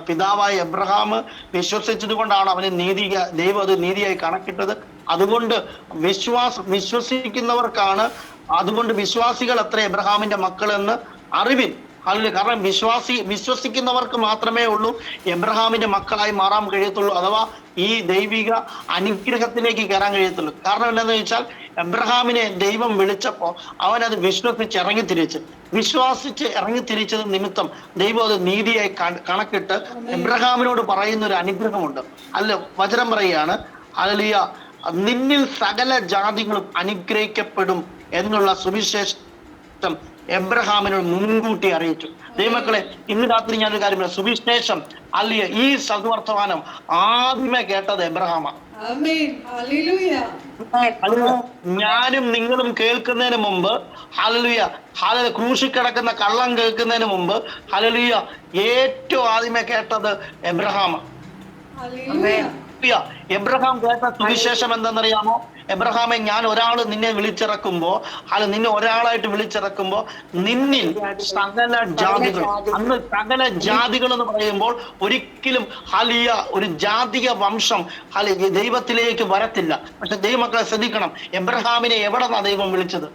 പിതാവായ എബ്രഹാം വിശ്വസിച്ചത് കൊണ്ടാണ് അവന് ദൈവം അത് നീതിയായി കണക്കിട്ടത്. അതുകൊണ്ട് വിശ്വസിക്കുന്നവർക്കാണ്, അതുകൊണ്ട് വിശ്വാസികൾ അത്ര എബ്രഹാമിന്റെ മക്കളെന്ന് അറിവിൻ. അല്ല, കാരണം വിശ്വസിക്കുന്നവർക്ക് മാത്രമേ ഉള്ളൂ എബ്രഹാമിന്റെ മക്കളായി മാറാൻ കഴിയത്തുള്ളൂ, അഥവാ ഈ ദൈവിക അനുഗ്രഹത്തിലേക്ക് കയറാൻ കഴിയത്തുള്ളൂ. കാരണം എന്താണെന്ന് വെച്ചാൽ എബ്രഹാമിനെ ദൈവം വിളിച്ചപ്പോൾ അവനത് വിശ്വസിച്ച് ഇറങ്ങിത്തിരിച്ചത് നിമിത്തം ദൈവം അത് നീതിയായി കണക്കിട്ട് എബ്രഹാമിനോട് പറയുന്ന ഒരു അനുഗ്രഹമുണ്ട്. അല്ല, വചനം പറയുകയാണ്, ഹല്ലേലൂയ, നിന്നിൽ സകല ജാതികളും അനുഗ്രഹിക്കപ്പെടും എന്നുള്ള സുവിശേഷം എബ്രഹാമിനോട് മുൻകൂട്ടി അറിയിച്ചു. ദൈവമക്കളെ, ഇന്ന് രാത്രി ഞാനൊരു കാര്യം പറയാം. സുവിശേഷം അല്ലെ ഈ സദ്വർത്തമാനം ആദ്യമേ കേട്ടത് എബ്രഹാമാണ്. ഞാനും നിങ്ങളും കേൾക്കുന്നതിന് മുമ്പ്, ഹല്ലേലൂയ, ക്രൂശിൽ കിടക്കുന്ന കള്ളം കേൾക്കുന്നതിന് മുമ്പ്, ഹല്ലേലൂയ, ഏറ്റവും ആദ്യമേ കേട്ടത് എബ്രഹാമാണ്. എബ്രഹാം കേട്ട സുവിശേഷം എന്തെന്നറിയാമോ? എബ്രഹാമെ, ഞാൻ ഒരാൾ നിന്നെ വിളിച്ചിറക്കുമ്പോ, നിന്നെ ഒരാളായിട്ട് വിളിച്ചിറക്കുമ്പോ നിന്നിൽ സകല ജാതികൾ, അന്ന് സകല ജാതികൾ എന്ന് പറയുമ്പോൾ ഒരിക്കലും ഒരു ജാതിക വംശം ദൈവത്തിലേക്ക് വരത്തില്ല. പക്ഷെ ദൈവമക്കളെ ശ്രദ്ധിക്കണം, എബ്രഹാമിനെ എവിടെന്നാ ദൈവം വിളിച്ചത്?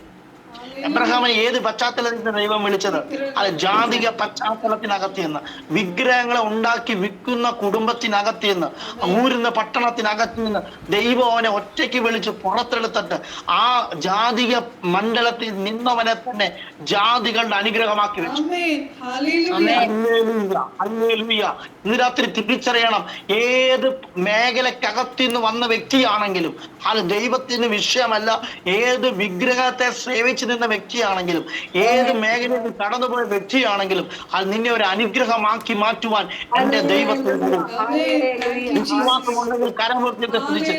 എബ്രഹാമിനെ ഏത് പശ്ചാത്തലത്തിൽ ദൈവം വിളിച്ചത്? അത് ജാതിക പശ്ചാത്തലത്തിനകത്ത് നിന്ന്, വിഗ്രഹങ്ങളെ ഉണ്ടാക്കി വിൽക്കുന്ന കുടുംബത്തിനകത്ത് നിന്ന്, ഊരുന്ന പട്ടണത്തിനകത്ത് നിന്ന് ദൈവം അവനെ ഒറ്റയ്ക്ക് വിളിച്ച് പുറത്തെടുത്തിട്ട് ആ ജാതിക മണ്ഡലത്തിൽ നിന്നവനെ തന്നെ ജാതികളുടെ അനുഗ്രഹമാക്കി വെച്ചു. ഇന്ന് രാത്രി തിരിച്ചറിയണം, ഏത് മേഖലക്കകത്തുനിന്ന് വന്ന വ്യക്തിയാണെങ്കിലും അത് ദൈവത്തിന് വിഷയമല്ല. ഏത് വിഗ്രഹത്തെ സേവിച്ചു നിന്ന വ്യക്തിയാണെങ്കിലും, ഏത് മേഖലയിൽ കടന്നുപോയ വ്യക്തിയാണെങ്കിലും അത് നിന്നെ ഒരു അനുഗ്രഹമാക്കി മാറ്റുവാൻ എന്റെ ദൈവത്തിന് വിശ്വാസമുണ്ടെങ്കിൽ കരമുയർത്തിയിട്ട് സ്തുതിച്ച്.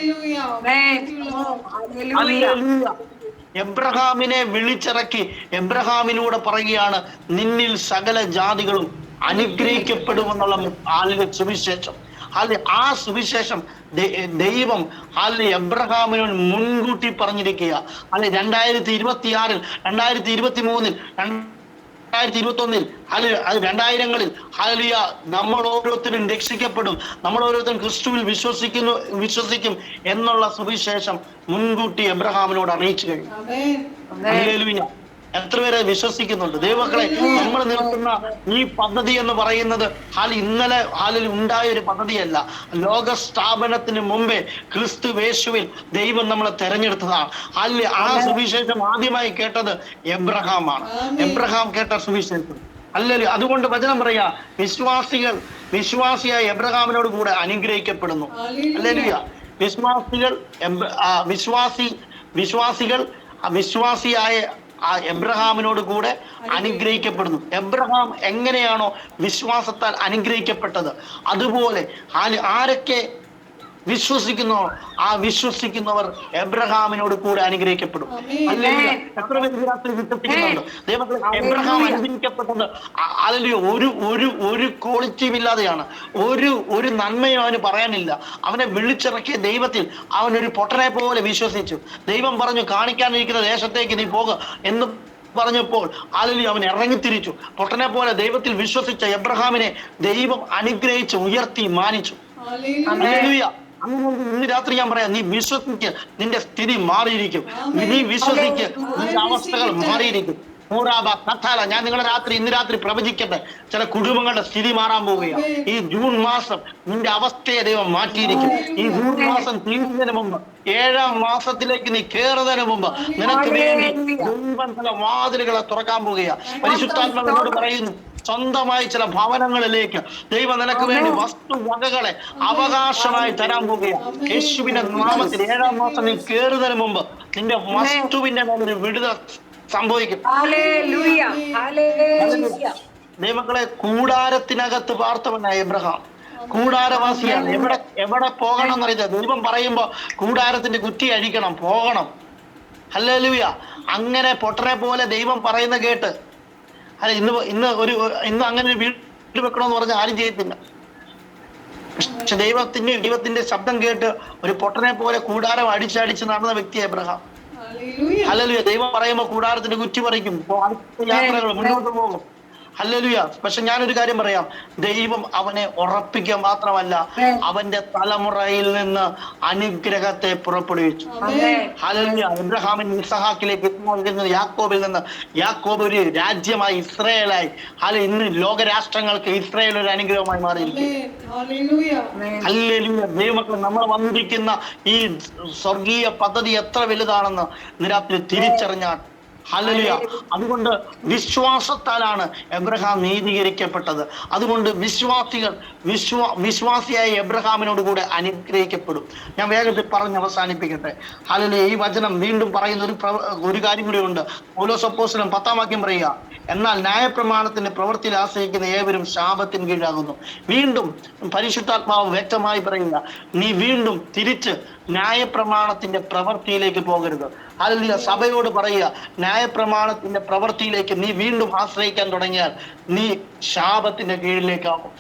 എബ്രഹാമിനെ വിളിച്ചിറക്കി എബ്രഹാമിനൂടെ പറയുകയാണ്, നിന്നിൽ സകല ജാതികളും അനുഗ്രഹിക്കപ്പെടുമെന്നുള്ള സുവിശേഷം. ആ സുവിശേഷം ദൈവം എബ്രഹാമിനോട് മുൻകൂട്ടി പറഞ്ഞിരിക്കുക. 2026-ൽ, 2023-ൽ, 2021-ൽ, അത് 2000-ങ്ങളിൽ ഹല്ലേലൂയ, നമ്മൾ ഓരോരുത്തരും രക്ഷിക്കപ്പെടും, നമ്മൾ ഓരോരുത്തരും ക്രിസ്തുവിൽ വിശ്വസിക്കും എന്നുള്ള സുവിശേഷം മുൻകൂട്ടി എബ്രഹാമിനോട് അറിയിച്ചു കഴിഞ്ഞു. ഹല്ലേലൂയ. എത്ര പേരെ വിശ്വസിക്കുന്നുണ്ട്? ദൈവമക്കളെ, നമ്മൾ നിർത്തുന്ന ഈ പദ്ധതി എന്ന് പറയുന്നത് ഇന്നലെ ഉണ്ടായ ഒരു പദ്ധതിയല്ല. ലോക സ്ഥാപനത്തിന് മുമ്പേ ക്രിസ്തു യേശുവിൽ ദൈവം നമ്മളെ തെരഞ്ഞെടുത്തതാണ്. ആ സുവിശേഷം ആദ്യമായി കേട്ടത് എബ്രഹാമാണ്. എബ്രഹാം കേട്ട സുവിശേഷം അല്ലല്ലോ. അതുകൊണ്ട് വചനം പറയാ, വിശ്വാസിയായ എബ്രഹാമിനോട് കൂടെ അനുഗ്രഹിക്കപ്പെടുന്നു. ഹല്ലേലൂയ. വിശ്വാസിയായ ആ എബ്രഹാമിനോട് കൂടെ അനുഗ്രഹിക്കപ്പെടുന്നു. എബ്രഹാം എങ്ങനെയാണോ വിശ്വാസത്താൽ അനുഗ്രഹിക്കപ്പെട്ടത്, അതുപോലെ ആരൊക്കെ വിശ്വസിക്കുന്നോ ആ വിശ്വസിക്കുന്നവർ എബ്രഹാമിനോട് കൂടെ അനുഗ്രഹിക്കപ്പെടും. അല്ലെങ്കിൽ എത്ര പേര് വിശ്വസിക്കുന്നുണ്ട്? ദൈവത്തിൽ എബ്രഹാം അനുഗ്രഹിക്കപ്പെട്ടത് ഒരു ക്വാളിറ്റിയും ഇല്ലാതെയാണ്. ഒരു നന്മയും അവന് പറയാനില്ല. അവനെ വിളിച്ചിറക്കിയ ദൈവത്തിൽ അവനൊരു പൊട്ടനെ പോലെ വിശ്വസിച്ചു. ദൈവം പറഞ്ഞു, കാണിക്കാനിരിക്കുന്ന ദേശത്തേക്ക് നീ പോകുക എന്ന് പറഞ്ഞപ്പോൾ അവൻ ഇറങ്ങിത്തിരിച്ചു. പൊട്ടനെ പോലെ ദൈവത്തിൽ വിശ്വസിച്ച എബ്രഹാമിനെ ദൈവം അനുഗ്രഹിച്ച് ഉയർത്തി മാനിച്ചു. ഹല്ലേലൂയ. ഇന്ന് രാത്രി ഞാൻ പറയാം, നീ വിശ്വസിക്ക്, നിന്റെ സ്ഥിതി മാറിയിരിക്കും. നീ വിശ്വസിക്ക്, നിന്റെ അവസ്ഥകൾ മാറിയിരിക്കും. ഞാൻ ഇന്ന് രാത്രി പ്രവചിക്കട്ടെ, ചില കുടുംബങ്ങളുടെ സ്ഥിതി മാറാൻ പോവുകയാണ്. ഈ ജൂൺ മാസം നിന്റെ അവസ്ഥയെ ദൈവം മാറ്റിയിരിക്കും. ഈ ജൂൺ മാസം തീരുന്നതിന് മുമ്പ്, 7-ാം മാസത്തിലേക്ക് നീ കയറുന്നതിന് മുമ്പ് നിനക്ക് വേണ്ടി ദൈവം ചില വാതിലുകളെ തുറക്കാൻ പോവുകയാണ്. പരിശുദ്ധാത്മാവിനോട് പറയുന്നു, സ്വന്തമായി ചില ഭവനങ്ങളിലേക്ക് ദൈവം നിനക്ക് വേണ്ടി വസ്തുവകകളെ അവകാശമായി തരാൻ പോവുകയാണ്. യേശുവിന്റെ നാമത്തിൽ 7-ാം മാസം നീ കയറുന്നതിന് മുമ്പ് നിന്റെ വസ്തുവിന്റെ മേലൊരു വിടുതൽ സംഭവിക്കും. ദൈവമക്കളെ, കൂടാരത്തിനകത്ത് പാർത്തവനായ എബ്രഹാം കൂടാരവാസിയാണ്. എവിടെ പോകണം എന്നറിയില്ല. ദൈവം പറയുമ്പോ കൂടാരത്തിന്റെ കുറ്റി അഴിക്കണം, പോകണം. ഹല്ലേലൂയ. അങ്ങനെ പൊട്ടനെ പോലെ ദൈവം പറയുന്ന കേട്ട് ഇന്ന് അങ്ങനെ ഒരു വീട് വെക്കണമെന്ന് പറഞ്ഞാൽ ആരും ചെയ്യത്തില്ല. പക്ഷെ ദൈവത്തിന്റെ ശബ്ദം കേട്ട് ഒരു പൊട്ടനെ പോലെ കൂടാരം അടിച്ചടിച്ച് നടന്ന വ്യക്തി എബ്രഹാം. Hallelujah. ഹല്ലേലൂയ. ദൈവം പറയുമ്പോൾ കൂടാരത്തിന്റെ കുറ്റി പറിക്കും, അടുത്ത യാത്രകൾ മുന്നോട്ട് പോകും. ഹല്ലേലൂയ. പക്ഷെ ഞാനൊരു കാര്യം പറയാം, ദൈവം അവനെ ഉറപ്പിക്കുക മാത്രമല്ല, അവന്റെ തലമുറയിൽ നിന്ന് അനുഗ്രഹത്തെ പുറപ്പെടുവിച്ചു. ഹല്ലേലൂയ. ഇബ്രാഹാമിന് ഇസ്ഹാക്കിലേക്ക്, യാക്കോബിൽ നിന്ന് യാക്കോബ് ഒരു രാജ്യമായി, ഇസ്രായേലായി. ഇന്ന് ലോകരാഷ്ട്രങ്ങൾക്ക് ഇസ്രായേൽ ഒരു അനുഗ്രഹമായി മാറിയിരിക്കും. ഹല്ലേലൂയ. ദൈവമക്കൾ, നമ്മൾ വന്നിരിക്കുന്ന ഈ സ്വർഗീയ പദ്ധതി എത്ര വലുതാണെന്ന് നിരാത്രി തിരിച്ചറിഞ്ഞാൽ, ഹല്ലേലൂയ. അതുകൊണ്ട് വിശ്വാസത്താലാണ് എബ്രഹാം നീതീകരിക്കപ്പെട്ടത്. അതുകൊണ്ട് വിശ്വാസിയായ എബ്രഹാമിനോട് കൂടെ അനുഗ്രഹിക്കപ്പെടും. ഞാൻ വേഗത്തിൽ പറഞ്ഞ് അവസാനിപ്പിക്കട്ടെ. ഹല്ലേലൂയ. ഈ വചനം വീണ്ടും പറയുന്ന ഒരു കാര്യം കൂടി ഉണ്ട്. പൗലോസ് അപ്പോസ്തലൻ 10-ാം വാക്യം പറയുക, എന്നാൽ ന്യായപ്രമാണത്തിന്റെ പ്രവൃത്തിയിൽ ആശ്രയിക്കുന്ന ഏവരും ശാപത്തിന് കീഴാകുന്നു. വീണ്ടും പരിശുദ്ധാത്മാവ് വ്യക്തമായി പറയുക, നീ വീണ്ടും തിരിച്ച് ന്യായപ്രമാണത്തിന്റെ പ്രവൃത്തിയിലേക്ക് പോകരുത്. ഹല്ലേലൂയ. സഭയോട് പറയുക, ന്യായപ്രമാണത്തിന്റെ പ്രവൃത്തിയിലേക്ക് നീ വീണ്ടും ആശ്രയിക്കാൻ തുടങ്ങിയാൽ നീ ശാപത്തിന്റെ കീഴിലേക്കാവും.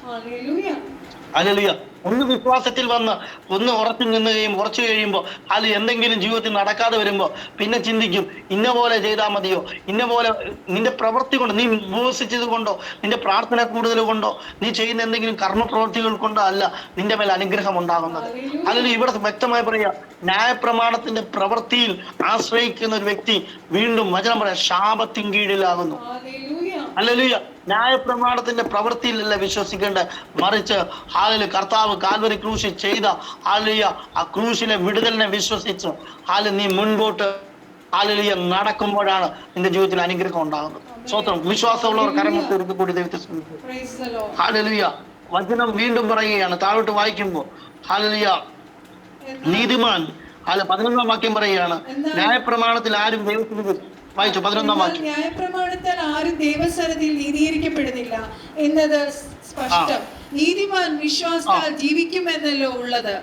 ഹല്ലേലൂയ. ഒന്ന് വിശ്വാസത്തിൽ വന്ന് ഒന്ന് ഉറച്ചു നിന്നുകയും കുറച്ചു കഴിയുമ്പോൾ അത് എന്തെങ്കിലും ജീവിതത്തിൽ നടക്കാതെ വരുമ്പോൾ പിന്നെ ചിന്തിക്കും, ഇന്ന പോലെ ചെയ്താൽ മതിയോ, ഇന്ന പോലെ. നിന്റെ പ്രവൃത്തി കൊണ്ട്, നീ ഉപവസിച്ചത് കൊണ്ടോ, നിന്റെ പ്രാർത്ഥന കൂടുതൽ കൊണ്ടോ, നീ ചെയ്യുന്ന എന്തെങ്കിലും കർമ്മപ്രവൃത്തികൾ കൊണ്ടോ അല്ല നിന്റെ മേൽ അനുഗ്രഹം ഉണ്ടാകുന്നത്. അതിൽ ഇവിടെ വ്യക്തമായി പറയുക, ന്യായപ്രമാണത്തിന്റെ പ്രവൃത്തിയിൽ ആശ്രയിക്കുന്ന ഒരു വ്യക്തി വീണ്ടും വചനം പറയാം ശാപത്തിൻ കീഴിലാകുന്നു. ഹല്ലേലൂയ. ന്യായപ്രമാണത്തിന്റെ പ്രവൃത്തിയിലല്ല വിശ്വസിക്കേണ്ട, മറിച്ച് കർത്താവ് കാൽവരി ക്രൂശിൽ ചെയ്ത ആ ക്രൂശിലെ വിടുതലിനെ വിശ്വസിച്ച് നീ മുൻപോട്ട് നടക്കുമ്പോഴാണ് നിന്റെ ജീവിതത്തിൽ അനുഗ്രഹം ഉണ്ടാകുന്നത്. സ്വന്തം വിശ്വാസമുള്ളവർ കരമൊക്കെ കൂടി ദൈവത്തെ സ്തുതിക്കുന്നു. ഹല്ലേലൂയ. വചനം വീണ്ടും പറയുകയാണ്, താഴോട്ട് വായിക്കുമ്പോൾ ഹല്ലേലൂയ, നീതിമാൻ 11-ാം വാക്യം പറയുകയാണ്, ന്യായപ്രമാണത്തിൽ ആരും ദൈവത്തിന് വായിച്ചു. 11-ാം വാക്യം, ന്യായപ്രമാണത്താൽ ആരും ദൈവസന്നിധിയിൽ നീതീകരിക്കപ്പെടുന്നില്ല എന്നത് സ്പഷ്ടം. നീതിമാൻ വിശ്വാസത്താൽ ജീവിക്കുമെന്നല്ലോ ഉള്ളത്.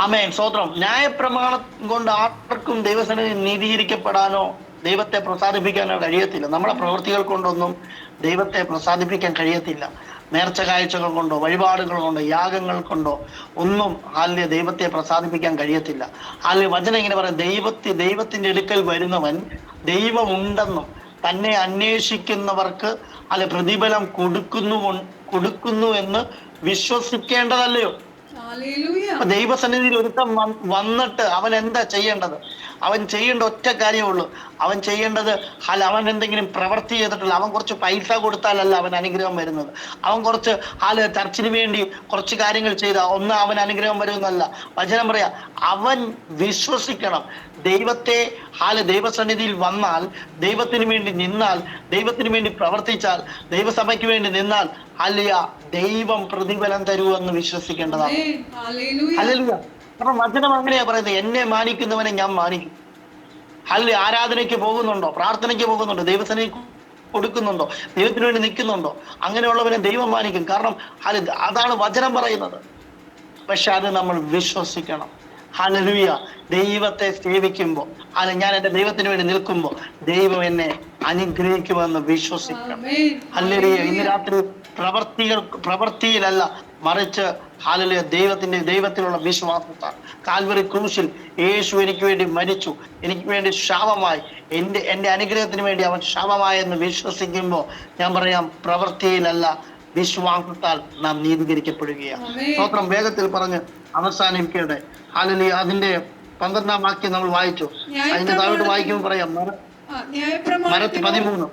ആമേൻ. സ്തോത്രം. ന്യായപ്രമാണം കൊണ്ട് ആർക്കും ദൈവസന്നിധിയിൽ നീതീകരിക്കപ്പെടാനോ ദൈവത്തെ പ്രസാദിപ്പിക്കാനോ കഴിയത്തില്ല. നമ്മുടെ പ്രവൃത്തികൾ കൊണ്ടൊന്നും ദൈവത്തെ പ്രസാദിപ്പിക്കാൻ കഴിയത്തില്ല. നേർച്ച കാഴ്ചകൾ കൊണ്ടോ വഴിപാടുകൾ കൊണ്ടോ യാഗങ്ങൾ കൊണ്ടോ ഒന്നും ദൈവത്തെ പ്രസാദിപ്പിക്കാൻ കഴിയത്തില്ല. വചനം ഇങ്ങനെ പറയാം, ദൈവത്തിന്റെ അടുക്കൽ വരുന്നവൻ ദൈവമുണ്ടെന്നും തന്നെ അന്വേഷിക്കുന്നവർക്ക് പ്രതിഫലം കൊടുക്കുന്നു എന്ന് വിശ്വസിക്കേണ്ടതല്ലയോ? ദൈവസന്നിധിയിൽ ഒരുത്തം വന്നിട്ട് അവൻ എന്താ ചെയ്യേണ്ടത്? അവൻ ചെയ്യേണ്ട ഒറ്റ കാര്യമുള്ളൂ. അവൻ ചെയ്യേണ്ടത് അവൻ എന്തെങ്കിലും പ്രവൃത്തി ചെയ്തിട്ടില്ല. അവൻ കുറച്ച് പൈസ കൊടുത്താലല്ല അവൻ അനുഗ്രഹം വരുന്നത്. അവൻ കുറച്ച് ചർച്ചിന് വേണ്ടി കുറച്ച് കാര്യങ്ങൾ ചെയ്ത ഒന്ന് അവൻ അനുഗ്രഹം വരുമെന്നല്ല. വചനം പറയാ, അവൻ വിശ്വസിക്കണം. ദൈവത്തെ ദൈവസന്നിധിയിൽ വന്നാൽ, ദൈവത്തിന് വേണ്ടി നിന്നാൽ, ദൈവത്തിന് വേണ്ടി പ്രവർത്തിച്ചാൽ, ദൈവസഭയ്ക്ക് വേണ്ടി നിന്നാൽ ദൈവം പ്രതിഫലം തരുമെന്ന് വിശ്വസിക്കേണ്ടതാണ്. ഹല്ലേലൂയ. അപ്പൊ വചനം അങ്ങനെയാ പറയുന്നത്, എന്നെ മാനിക്കുന്നവനെ ഞാൻ മാനിക്കും. ആരാധനയ്ക്ക് പോകുന്നുണ്ടോ, പ്രാർത്ഥനയ്ക്ക് പോകുന്നുണ്ടോ, ദൈവസന്നിധി കൊടുക്കുന്നുണ്ടോ, ദൈവത്തിന് വേണ്ടി നിൽക്കുന്നുണ്ടോ, അങ്ങനെയുള്ളവനെ ദൈവം മാനിക്കും. കാരണം അതാണ് വചനം പറയുന്നത്. പക്ഷെ അത് നമ്മൾ വിശ്വസിക്കണം. ഹല്ലേലൂയ. ദൈവത്തെ സേവിക്കുമ്പോൾ ഞാൻ എൻ്റെ ദൈവത്തിന് വേണ്ടി നിൽക്കുമ്പോൾ ദൈവം എന്നെ അനുഗ്രഹിക്കുമെന്ന് വിശ്വസിക്കണം. ഹല്ലേലൂയ. ഇന്ന് രാത്രി പ്രവൃത്തിയിലല്ല, മറിച്ച് ഹല്ലേലൂയ ദൈവത്തിലുള്ള വിശ്വാസത്താൽ കാൽവരി ക്രൂശിൽ യേശു എനിക്ക് വേണ്ടി മരിച്ചു, എനിക്ക് വേണ്ടി ശാപമായി, എൻ്റെ അനുഗ്രഹത്തിന് വേണ്ടി അവൻ ശാപമായെന്ന് വിശ്വസിക്കുമ്പോൾ ഞാൻ പറയാം, പ്രവൃത്തിയിലല്ല വിശ്വാസത്താൽ നാം നീതീകരിക്കപ്പെടുകയാണ്. സ്തോത്രം. വേഗത്തിൽ പറഞ്ഞ് അവസാനിപ്പിക്കട്ടെ. ഹല്ലേലൂയ. അതിന്റെ 12-ാം വാക്യം നമ്മൾ വായിച്ചു. അതിന്റെ താഴോട്ട് വായിക്കുമ്പോൾ പറയാം, മരത്തിൽ 13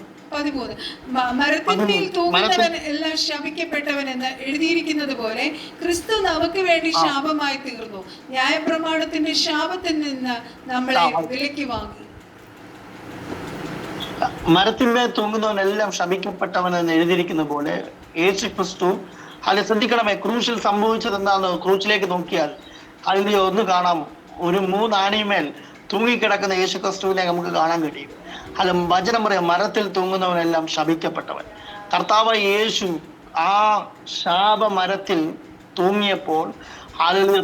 മരത്തിന്മേൽ തൂങ്ങുന്നവൻ എല്ലാം ശപിക്കപ്പെട്ടവൻ എന്ന് എഴുതിയിരിക്കുന്നത് പോലെ ക്രിസ്തു നമുക്ക് വേണ്ടി ശാപമായി തീർന്നു. ന്യായപ്രമാണത്തിന്റെ ശാപത്തിൽ നിന്ന് നമ്മളെ വിലക്കി വാങ്ങി. മരത്തിന്മേൽ തൂങ്ങുന്നവനെല്ലാം ശപിക്കപ്പെട്ടവൻ എന്ന് എഴുതിയിരിക്കുന്ന പോലെ യേശു ക്രിസ്തു ശ്രദ്ധിക്കണമേ, ക്രൂശിൽ സംഭവിച്ചത് എന്താണെന്ന് ക്രൂശിലേക്ക് നോക്കിയാൽ അതിൽ ഒന്ന് കാണാം. ഒരു 3 ആണിമേൽ തൂങ്ങിക്കിടക്കുന്ന യേശു ക്രിസ്തുവിനെ നമുക്ക് കാണാൻ കഴിയും. വചനം പറയാം, മരത്തിൽ തൂങ്ങുന്നവനെല്ലാം ശപിക്കപ്പെട്ടവൻ. കർത്താവ് യേശു ആ ശാപമരത്തിൽ തൂങ്ങിയപ്പോൾ,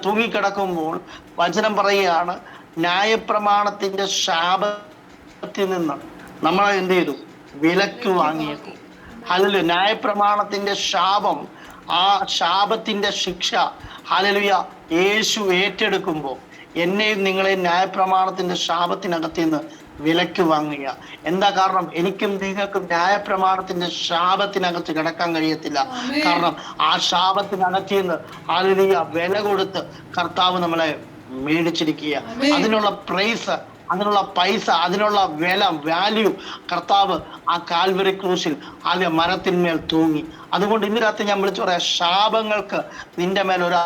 തൂങ്ങിക്കിടക്കുമ്പോൾ വചനം പറയുകയാണ്, ന്യായപ്രമാണത്തിന്റെ ശാപത്തിൽ നിന്ന് നമ്മളെ എന്ത് ചെയ്തു? വിലക്ക് വാങ്ങിയേക്കും. ന്യായപ്രമാണത്തിന്റെ ശാപം ആ ശാപത്തിന്റെ ശിക്ഷ ഹല്ലേലൂയ യേശു ഏറ്റെടുക്കുമ്പോൾ എന്നെയും നിങ്ങളെയും ന്യായപ്രമാണത്തിന്റെ ശാപത്തിനകത്ത് നിന്ന് വിലക്ക് വാങ്ങുക. എന്താ കാരണം? എനിക്കും നിങ്ങൾക്കും ന്യായപ്രമാണത്തിന്റെ ശാപത്തിനകത്ത് കിടക്കാൻ കഴിയത്തില്ല. കാരണം ആ ശാപത്തിനകത്ത് നിന്ന് ഹല്ലേലൂയ വില കൊടുത്ത് കർത്താവ് നമ്മളെ മേടിച്ചിരിക്കുക. അതിനുള്ള പ്രൈസ്, അതിനുള്ള പൈസ, അതിനുള്ള വാല്യൂ കർത്താവ് ആ കാൽവരി ക്രൂശിൽ ആദ്യ മരത്തിന്മേൽ തൂങ്ങി. അതുകൊണ്ട് ഇന്ന് രാത്രി ഞാൻ വിളിച്ചു പറയാം, ശാപങ്ങൾക്ക് നിന്റെ മേൽ ഒരു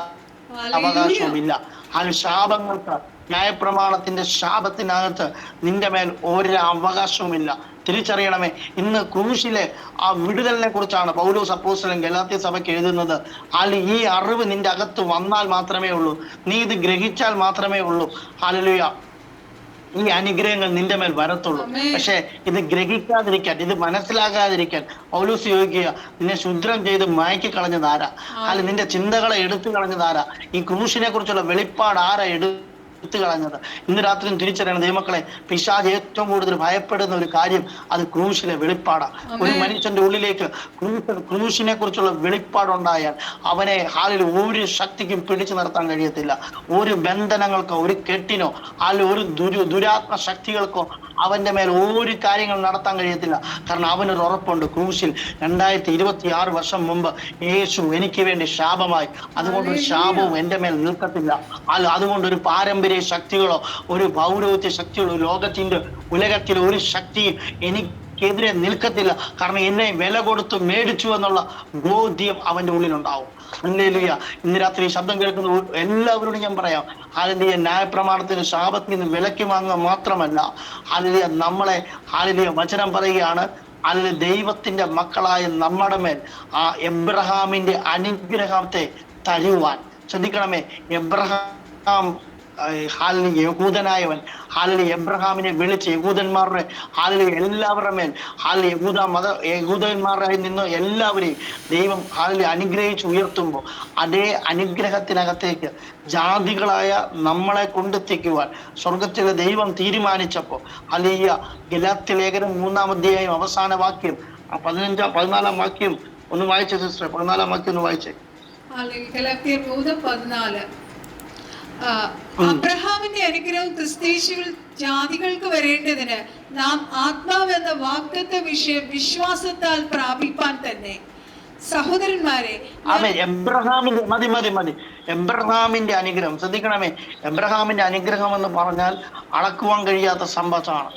അവകാശവുമില്ല. ആ ശാപങ്ങൾക്ക്, ന്യായപ്രമാണത്തിന്റെ ശാപത്തിനകത്ത് നിന്റെ മേൽ ഒരു അവകാശവുമില്ല. തിരിച്ചറിയണമേ. ഇന്ന് ക്രൂശിലെ ആ വിടുതലിനെ കുറിച്ചാണ് പൗലോസ് അപ്പോസ്തലൻ ഗലാത്യ സഭയ്ക്ക് എഴുതുന്നത്. ഈ അറിവ് നിന്റെ അകത്ത് വന്നാൽ മാത്രമേ ഉള്ളൂ, നീ ഇത് ഗ്രഹിച്ചാൽ മാത്രമേ ഉള്ളൂ ഹല്ലേലൂയ ഈ അനുഗ്രഹങ്ങൾ നിന്റെ മേൽ വരത്തുള്ളൂ. പക്ഷെ ഇത് ഗ്രഹിക്കാതിരിക്കാൻ, ഇത് മനസ്സിലാകാതിരിക്കാൻ പൗലോസ് ചോദിക്കുക, നിന്നെ ശുദ്രം ചെയ്ത് മയക്കി കളഞ്ഞതാരാ? അല്ല, നിന്റെ ചിന്തകളെ എടുത്തു കളഞ്ഞതാരാ? ഈ ക്രൂശിനെ കുറിച്ചുള്ള വെളിപ്പാട് ആരാ എടുത്തു കളഞ്ഞത്? ഇന്ന് രാത്രിയും തിരിച്ചറിയണം ദൈവമക്കളെ, പിശാച് ഏറ്റവും കൂടുതൽ ഭയപ്പെടുന്ന ഒരു കാര്യം അത് ക്രൂശിലെ വെളിപ്പാടാണ്. ഒരു മനുഷ്യന്റെ ഉള്ളിലേക്ക് ക്രൂശിനെ കുറിച്ചുള്ള വെളിപ്പാടുണ്ടായാൽ അവനെ ഹാലിൽ ഒരു ശക്തിക്കും പിടിച്ചു നിർത്താൻ കഴിയത്തില്ല. ഒരു ബന്ധനങ്ങൾക്കോ ഒരു കെട്ടിനോ ഒരു ദുരാത്മ ശക്തികൾക്കോ അവന്റെ മേൽ ഒരു കാര്യങ്ങൾ നടത്താൻ കഴിയത്തില്ല. കാരണം അവനൊരു ഉറപ്പുണ്ട്, ക്രൂശിൽ 2026 വർഷം മുമ്പ് യേശു എനിക്ക് വേണ്ടി ശാപമായി. അതുകൊണ്ട് ഒരു ശാപവും എന്റെ മേൽ നിൽക്കത്തില്ല. അതുകൊണ്ട് ഒരു പാരമ്പര്യ ശക്തികളോ ഒരു പൗരോഹിത്യ ശക്തികളോ ഉലകത്തിലെ ഒരു ശക്തിയും എനിക്കെതിരെ നിൽക്കത്തില്ല. കാരണം എന്നെ വില കൊടുത്ത് മേടിച്ചു എന്നുള്ള ബോധ്യം അവന്റെ ഉള്ളിലുണ്ടാവും. ഹല്ലേലൂയ. ഇന്ന് രാത്രി ശബ്ദം കേൾക്കുന്ന എല്ലാവരോടും ഞാൻ പറയാം, ഹല്ലേലൂയ, ന്യായപ്രമാണത്തിന് ശാപത്തിൽ നിന്ന് വിലക്ക് വാങ്ങുക മാത്രമല്ല, ഹല്ലേലൂയ, നമ്മളെ ഹല്ലേലൂയ വചനം പറയുകയാണ്, ഹല്ലേലൂയ, ദൈവത്തിന്റെ മക്കളായ നമ്മുടെ മേൽ ആ എബ്രഹാമിന്റെ അനുഗ്രഹത്തെ തരുവാൻ. ശ്രദ്ധിക്കണമേ, എബ്രഹാം യഹൂദനായവൻ എബ്രഹാമിനെ വിളിച്ച് യഹൂദന്മാരുടെ എല്ലാവരുടെ മേൽ യഹൂദന്മാരായി നിന്ന് എല്ലാവരെയും ദൈവം അനുഗ്രഹിച്ച് ഉയർത്തുമ്പോൾ അതേ അനുഗ്രഹത്തിനകത്തേക്ക് ജാതികളായ നമ്മളെ കൊണ്ടെത്തിക്കുവാൻ സ്വർഗത്തിലെ ദൈവം തീരുമാനിച്ചപ്പോൾ ഗലാത്യ ലേഖനം 3-ാം അധ്യായം അവസാന വാക്യം 14-ാം വാക്യം ഒന്ന് വായിച്ചേ സിസ്റ്റർ. 14-ാം വാക്യം ഒന്ന് വായിച്ചേ. ഗലാത്യർ 3:14. അബ്രഹാമിന്റെ അനുഗ്രഹം ക്രിസ്തീശുവിൽ ജാതികൾക്ക് വരേണ്ടതിന് നാം ആത്മാവെന്ന വാഗ്ദത്ത വിഷയം വിശ്വാസത്താൽ പ്രാപിപ്പാൻ തന്നെ. സഹോദരന്മാരെ, എബ്രഹാമിന്റെ അനുഗ്രഹം ശ്രദ്ധിക്കണമേ. എബ്രഹാമിന്റെ അനുഗ്രഹം എന്ന് പറഞ്ഞാൽ അളക്കുവാൻ കഴിയാത്ത സമ്പത്താണ്.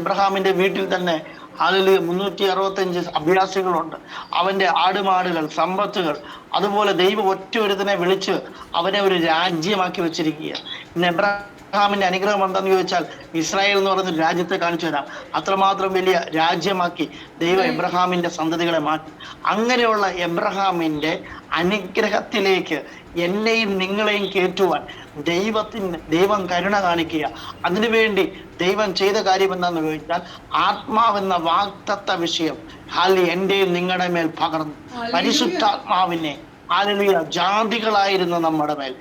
എബ്രഹാമിന്റെ വീട്ടിൽ തന്നെ 365 അഭ്യാസികളുണ്ട്. അവന്റെ ആടുമാടുകൾ, സമ്പത്തുകൾ, അതുപോലെ ദൈവം ഒറ്റ ഒരുത്തനെ വിളിച്ച് അവനെ ഒരു രാജ്യമാക്കി വെച്ചിരിക്കുക. ഇന്ന് എബ്രഹാമിന്റെ അനുഗ്രഹം എന്താന്ന് ചോദിച്ചാൽ ഇസ്രായേൽ എന്ന് പറയുന്ന രാജ്യത്തെ കാണിച്ചു തരാം. അത്രമാത്രം വലിയ രാജ്യമാക്കി ദൈവം എബ്രഹാമിന്റെ സന്തതികളെ മാറ്റി. അങ്ങനെയുള്ള എബ്രഹാമിന്റെ അനുഗ്രഹത്തിലേക്ക് എന്നെയും നിങ്ങളെയും കയറ്റുവാൻ ദൈവം കരുണ കാണിക്കുക. അതിനുവേണ്ടി ദൈവം ചെയ്ത കാര്യം എന്താണെന്ന് ചോദിച്ചാൽ ആത്മാവെന്ന വാഗ്ദത്ത വിഷയം എന്റെയും നിങ്ങളുടെ മേൽ പകർന്നു. പരിശുദ്ധാത്മാവിനെ ജാതികളായിരുന്ന നമ്മുടെ മേൽ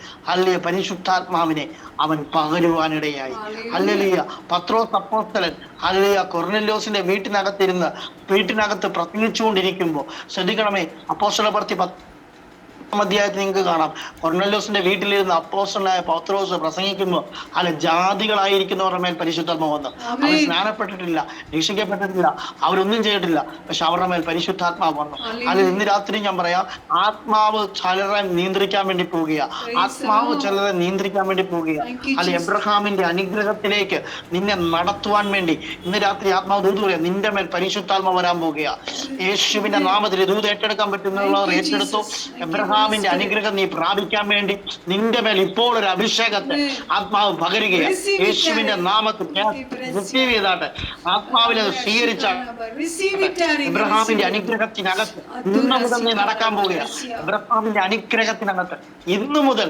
പരിശുദ്ധാത്മാവിനെ അവൻ പകരുവാനിടയായി. പത്രോസ് അപ്പോസ്തലൻ കൊർനെല്യോസിന്റെ വീട്ടിനകത്ത് പ്രസംഗിച്ചുകൊണ്ടിരിക്കുമ്പോൾ ശ്രദ്ധിക്കണമേ, അപ്പോസ്തലപ്രവൃത്തി അധ്യായത്തിൽ നിങ്ങൾക്ക് കാണാം, കൊർനെല്യോസിന്റെ വീട്ടിലിരുന്ന് അപ്പോസ്തലനായ പത്രോസ് പ്രസംഗിക്കുമ്പോൾ ജാതികളായിരിക്കുന്നവരുടെ മേൽ പരിശുദ്ധാത്മാവ് വന്നു. അവർ സ്നാനപ്പെട്ടിട്ടില്ല, രക്ഷിക്കപ്പെട്ടിട്ടില്ല, അവരൊന്നും ചെയ്തിട്ടില്ല, പക്ഷെ അവരുടെ മേൽ പരിശുദ്ധാത്മാവ് വന്നു. ഇന്ന് രാത്രി ഞാൻ പറയാം, ആത്മാവ് ചിലരെ നിയന്ത്രിക്കാൻ വേണ്ടി പോവുക. എബ്രഹാമിന്റെ അനുഗ്രഹത്തിലേക്ക് നിന്നെ നടത്തുവാൻ വേണ്ടി ഇന്ന് രാത്രി ആത്മാവ് ദൂത് പറയാം, നിന്റെ മേൽ പരിശുദ്ധാത്മാവ് വരാൻ പോവുക. യേശുവിന്റെ നാമത്തിൽ ദൂത് ഏറ്റെടുക്കാൻ പറ്റുന്നവർ ഏറ്റെടുത്തു. എബ്രഹാമിന്റെ അനുഗ്രഹം നീ പ്രാപിക്കാൻ വേണ്ടി നിന്റെ മേൽ ഇപ്പോൾ ഒരു അഭിഷേകത്തെ ആത്മാവ് പകരുകയാണ്. യേശുവിന്റെ നാമത്തിൽ റിസീവ് ചെയ്താട്ടെ, ആത്മാവിനെ സ്വീകരിച്ചാൽ എബ്രഹാമിന്റെ അനുഗ്രഹത്തിനകത്ത് ഇന്ന് മുതൽ നീ നടക്കാൻ പോവുകയാണ്. എബ്രഹാമിന്റെ അനുഗ്രഹത്തിനകത്ത് ഇന്നു മുതൽ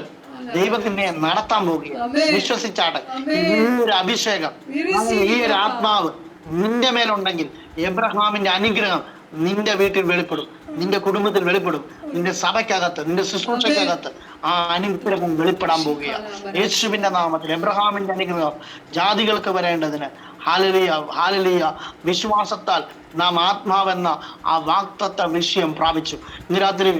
ദൈവത്തിനെ നടത്താൻ പോവുകയാണ്. വിശ്വസിച്ചാട്ടെ, ഈ ഒരു അഭിഷേകം, ഈ ഒരു ആത്മാവ് നിന്റെ മേലുണ്ടെങ്കിൽ എബ്രഹാമിന്റെ അനുഗ്രഹം നിന്റെ വീട്ടിൽ വെളിപ്പെടും, നിന്റെ കുടുംബത്തിൽ വെളിപ്പെടും, നിന്റെ സഭയ്ക്കകത്ത്, നിന്റെ ശുശ്രൂഷയ്ക്കകത്ത് ആ അനുഗ്രഹം വെളിപ്പെടാൻ പോവുകയാണ്. യേശുവിന്റെ നാമത്തിൽ എബ്രഹാമിന്റെ അനുഗ്രഹം ജാതികൾക്ക് വരേണ്ടതിന് ഹല്ലേലൂയ, ഹല്ലേലൂയ, വിശ്വാസത്താൽ നാം ആത്മാവെന്ന ആ വാക്തത്വ വിഷയം പ്രാപിച്ചു. ഇന്ന് രാത്രി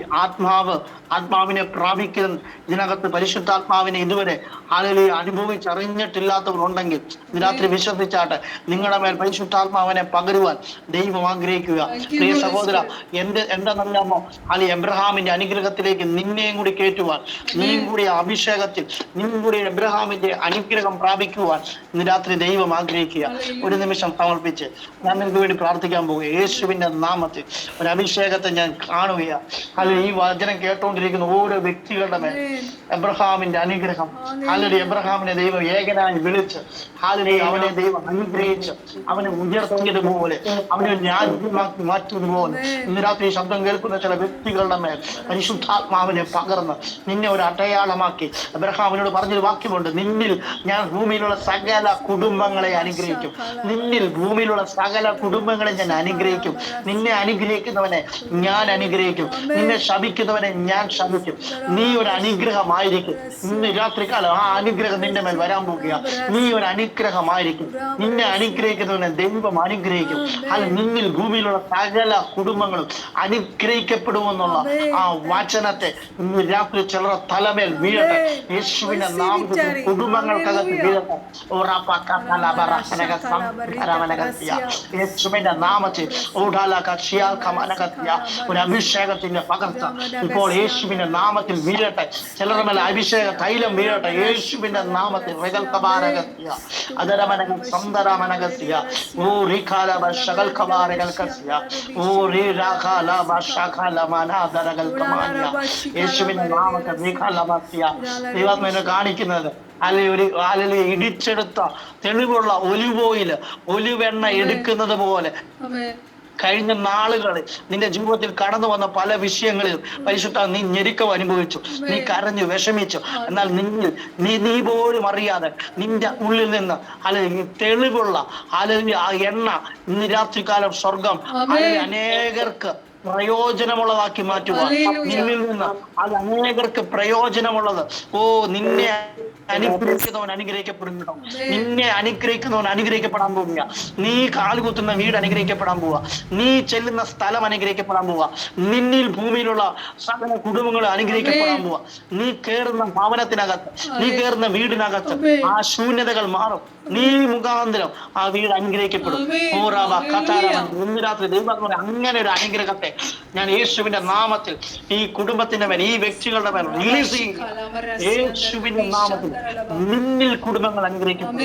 ആത്മാവിനെ പ്രാപിക്കുന്ന ഇതിനകത്ത് പരിശുദ്ധാത്മാവിനെ ഇതുവരെ ഹല്ലേലൂയ അനുഭവിച്ചറിഞ്ഞിട്ടില്ലാത്തവരുണ്ടെങ്കിൽ ഇന്ന് രാത്രി വിശ്വസിച്ചാട്ടെ, നിങ്ങളുടെ മേൽ പരിശുദ്ധാത്മാവിനെ പകരുവാൻ ദൈവം ആഗ്രഹിക്കുക. പ്രിയ സഹോദര, എന്തെന്നറിയാമോ, എബ്രഹാമിന്റെ അനുഗ്രഹത്തിലേക്ക് നിന്നെയും കൂടി കയറ്റുവാൻ, നീയും കൂടി അഭിഷേകത്തിൽ നീയും കൂടി എബ്രഹാമിന്റെ അനുഗ്രഹം പ്രാപിക്കുവാൻ ഇന്ന് രാത്രി ദൈവം ആഗ്രഹിക്കുക. ഒരു നിമിഷം സമർപ്പിച്ച് ഞാൻ നിങ്ങൾക്ക് വേണ്ടി പ്രാർത്ഥിക്കാൻ പോകുക. യേശുവിന്റെ നാമത്തിൽ ഒരു അഭിഷേകത്തെ ഞാൻ കാണുകയാണ്. അല്ലെങ്കിൽ ഈ വചനം കേട്ടുകൊണ്ടിരിക്കുന്ന ഓരോ വ്യക്തികളുടെ മേൽ എബ്രഹാമിന്റെ അനുഗ്രഹം, അല്ലെങ്കിൽ എബ്രഹാമിനെ ദൈവം ഏകനായി വിളിച്ച്, അല്ലെങ്കിൽ അവനെ ദൈവം അനുഗ്രഹിച്ച് അവനെ ഉയർത്തിയതുപോലെ, അവനെ രാജ്യമാക്കി മാറ്റിയതുപോലെ ഇന്ന് രാത്രി ശബ്ദം കേൾക്കുന്ന ചില വ്യക്തികളുടെ മേൽ പരിശുദ്ധാത്മാവിനെ പകർന്ന് നിന്നെ ഒരു അടയാളമാക്കി. എബ്രഹാമിനോട് പറഞ്ഞൊരു വാക്യമുണ്ട്, നിന്നിൽ ഞാൻ ഭൂമിയിലുള്ള സകല കുടുംബങ്ങളെ അനുഗ്രഹിക്കും. നിന്നിൽ ഭൂമിയിലുള്ള സകല കുടുംബങ്ങളെ ഞാൻ അനുഗ്രഹിക്കും. നിന്നെ അനുഗ്രഹിക്കുന്നവനെ ഞാൻ അനുഗ്രഹിക്കും, നിന്നെ ശപിക്കുന്നവനെ ഞാൻ ശപിക്കും. നീ ഒരു അനുഗ്രഹമായിരിക്കും. ഇന്ന് രാത്രികാലം ആ അനുഗ്രഹം നിന്റെ മേൽ വരാൻ പോകുക. നീ ഒരു അനുഗ്രഹമായിരിക്കും. നിന്നെ അനുഗ്രഹിക്കുന്നവനെ ദൈവം അനുഗ്രഹിക്കും. അത് നിന്നിൽ ഭൂമിയിലുള്ള സകല കുടുംബങ്ങളും അനുഗ്രഹിക്കപ്പെടുമെന്നുള്ള ആ വചനത്തെ ഇന്ന് രാത്രി ചിലർ തലമേൽ വീഴട്ടെ. യേശുവിന്റെ നാമത്തിൽ കുടുംബങ്ങൾക്കകത്ത് വീഴട്ടെ. യേശുവിന്റെ നാമത്തിൽ ഒരു അഭിഷേകത്തിന്റെ പകർച്ച ഇപ്പോൾ യേശുവിന്റെ നാമത്തിൽ വീഴട്ടെ. ചിലരുടെ മേലെ അഭിഷേക തൈലം വീഴട്ടെ യേശുവിന്റെ നാമത്തിൽ. യേശുവിന്റെ നാമത്തിൽ ദൈവാത്മാവിനെ കാണിക്കുന്നത് അല്ലെങ്കിൽ ഇടിച്ചെടുത്ത തെളിവുള്ള ഒലിവെണ്ണ എടുക്കുന്നത് പോലെ കഴിഞ്ഞ നാളുകളിൽ നിന്റെ ജീവിതത്തിൽ കടന്നു വന്ന പല വിഷയങ്ങളിലും പരിശുദ്ധ നീ ഞെരുക്കം അനുഭവിച്ചു, നീ കരഞ്ഞു വിഷമിച്ചു. എന്നാൽ നീ പോലും അറിയാതെ നിന്റെ ഉള്ളിൽ നിന്ന് അല്ലെങ്കിൽ തെളിവുള്ള അല്ലെങ്കിൽ ആ എണ്ണ ഇന്ന് രാത്രികാലം സ്വർഗം അല്ലെങ്കിൽ അനേകർക്ക് പ്രയോജനമുള്ളതാക്കി മാറ്റുക. നിന്നിൽ നിന്ന് അത് അനേകർക്ക് പ്രയോജനമുള്ളത്. നിന്നെ അനുഗ്രഹിക്കുന്നവൻ അനുഗ്രഹിക്കപ്പെടുന്നു. നിന്നെ അനുഗ്രഹിക്കുന്നവൻ അനുഗ്രഹിക്കപ്പെടാൻ പോവുക. നീ കാലുകുത്തുന്ന വീട് അനുഗ്രഹിക്കപ്പെടാൻ പോവുക. നീ ചെല്ലുന്ന സ്ഥലം അനുഗ്രഹിക്കപ്പെടാൻ പോവുക. നിന്നിൽ ഭൂമിയിലുള്ള സകല കുടുംബങ്ങൾ അനുഗ്രഹിക്കപ്പെടാൻ പോവുക. നീ കയറുന്ന ഭവനത്തിനകത്ത്, നീ കയറുന്ന വീടിനകത്ത് ആ ശൂന്യതകൾ മാറും. നീ മുഖാന്തരം ആ വീട് അനുഗ്രഹിക്കപ്പെടും. ഇന്ന് രാത്രി ദൈവം അങ്ങനെ ഒരു അനുഗ്രഹത്തെ ഞാൻ യേശുവിന്റെ നാമത്തിൽ ഈ കുടുംബത്തിന്റെ മേൽ, ഈ വ്യക്തികളുടെ മേൽ റിലീസ് ചെയ്യുക. യേശുവിന്റെ നാമത്തിൽ നിന്നിൽ കുടുംബങ്ങൾ അനുഗ്രഹിക്കപ്പെടും.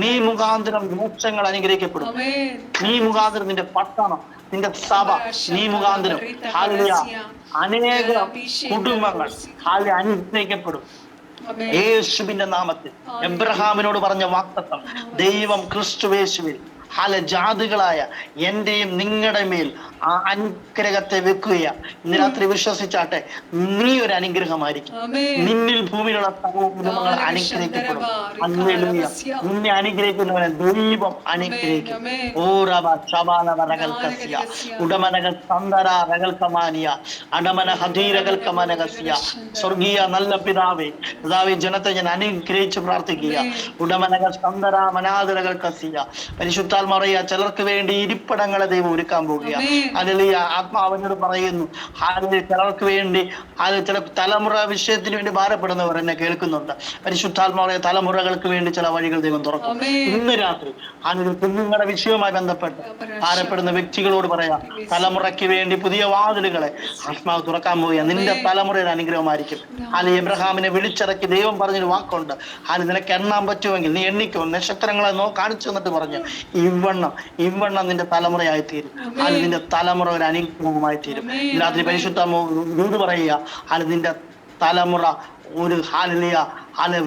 നീ മുഖാന്തരം മോക്ഷങ്ങൾ അനുഗ്രഹിക്കപ്പെടും. നീ മുഖാന്തരം നിന്റെ പട്ടണം, നിന്റെ സഭ, നീ മുഖാന്തരം അനേക കുടുംബങ്ങൾ അനുഗ്രഹിക്കപ്പെടും യേശുവിന്റെ നാമത്തിൽ. എബ്രഹാമിനോട് പറഞ്ഞ വാഗ്ദത്തം ദൈവം ക്രിസ്തുയേശുവിൽ ജാതികളായ എന്റെയും നിങ്ങളുടെ മേൽ ആ അനുഗ്രഹത്തെ വെക്കുക. ഇന്ന് രാത്രി വിശ്വസിച്ചാട്ടെ, നീ ഒരു അനുഗ്രഹമായിരിക്കും. നിന്നിൽ ഭൂമിയിലുള്ള കുടുംബങ്ങൾ അനുഗ്രഹിക്കപ്പെടും. ഹല്ലേലൂയ. നിന്നെ അനുഗ്രഹിക്കുന്നവനെ ദൈവം അനുഗ്രഹിക്കും. സ്വർഗീയ നല്ല പിതാവേ, ജനത്തെ ഞാൻ അനുഗ്രഹിച്ച് പ്രാർത്ഥിക്കുക. ഉടമനകൾ സന്ദര മനാദരകൾ കസിയ. പരിശുദ്ധാത്മാ പറയാ, ചിലർക്ക് വേണ്ടി ഇരിപ്പിടങ്ങളെ ദൈവം ഒരുക്കാൻ പോകുക. അല്ലെങ്കിൽ ആത്മാവിനോട് പറയുന്നു, ചിലർക്ക് വേണ്ടി ചില തലമുറ വിഷയത്തിന് വേണ്ടി ഭാരപ്പെടുന്നവർ എന്നെ കേൾക്കുന്നുണ്ട്. പരിശുദ്ധാത്മാവിനെ തലമുറകൾക്ക് വേണ്ടി ചില വഴികൾ ദൈവം തുറക്കും. ഇന്ന് രാത്രി കുഞ്ഞുങ്ങളുടെ വിഷയവുമായി ബന്ധപ്പെട്ട് ഭാരപ്പെടുന്ന വ്യക്തികളോട് പറയാം, തലമുറയ്ക്ക് വേണ്ടി പുതിയ വാതിലുകളെ ആത്മാവ് തുറക്കാൻ പോവുക. നിന്റെ തലമുറയുടെ അനുഗ്രഹമായിരിക്കും. എബ്രഹാമിനെ വിളിച്ചിറക്കി ദൈവം പറഞ്ഞൊരു വാക്കുണ്ട്, നിനക്ക് എണ്ണാൻ പറ്റുമെങ്കിൽ നീ എണ്ണിക്കോ, നക്ഷത്രങ്ങളെ കാണിച്ചു എന്നിട്ട് പറഞ്ഞു, ഇവണ്ണം നിന്റെ തലമുറയായി തീരും. നിന്റെ തലമുറ ഒരു അനുഗ്രഹമായി തീരും. രാത്രി പരിശുദ്ധ ദൂത് പറയുക, നിന്റെ തലമുറ ഒരു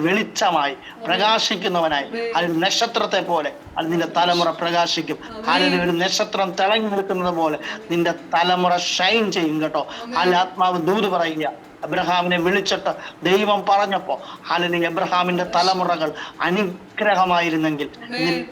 വെളിച്ചമായി പ്രകാശിക്കുന്നവനായി, നക്ഷത്രത്തെ പോലെ നിന്റെ തലമുറ പ്രകാശിക്കും. ഒരു നക്ഷത്രം തിളങ്ങി നിൽക്കുന്നത് പോലെ നിന്റെ തലമുറ ഷൈൻ ചെയ്യും കേട്ടോ. ആത്മാവ് ദൂത് പറയുക, എബ്രഹാമിനെ വിളിച്ചിട്ട് ദൈവം പറഞ്ഞപ്പോ ഹല്ലേലൂയ എബ്രഹാമിന്റെ തലമുറകൾ അനുഗ്രഹമായിരുന്നെങ്കിൽ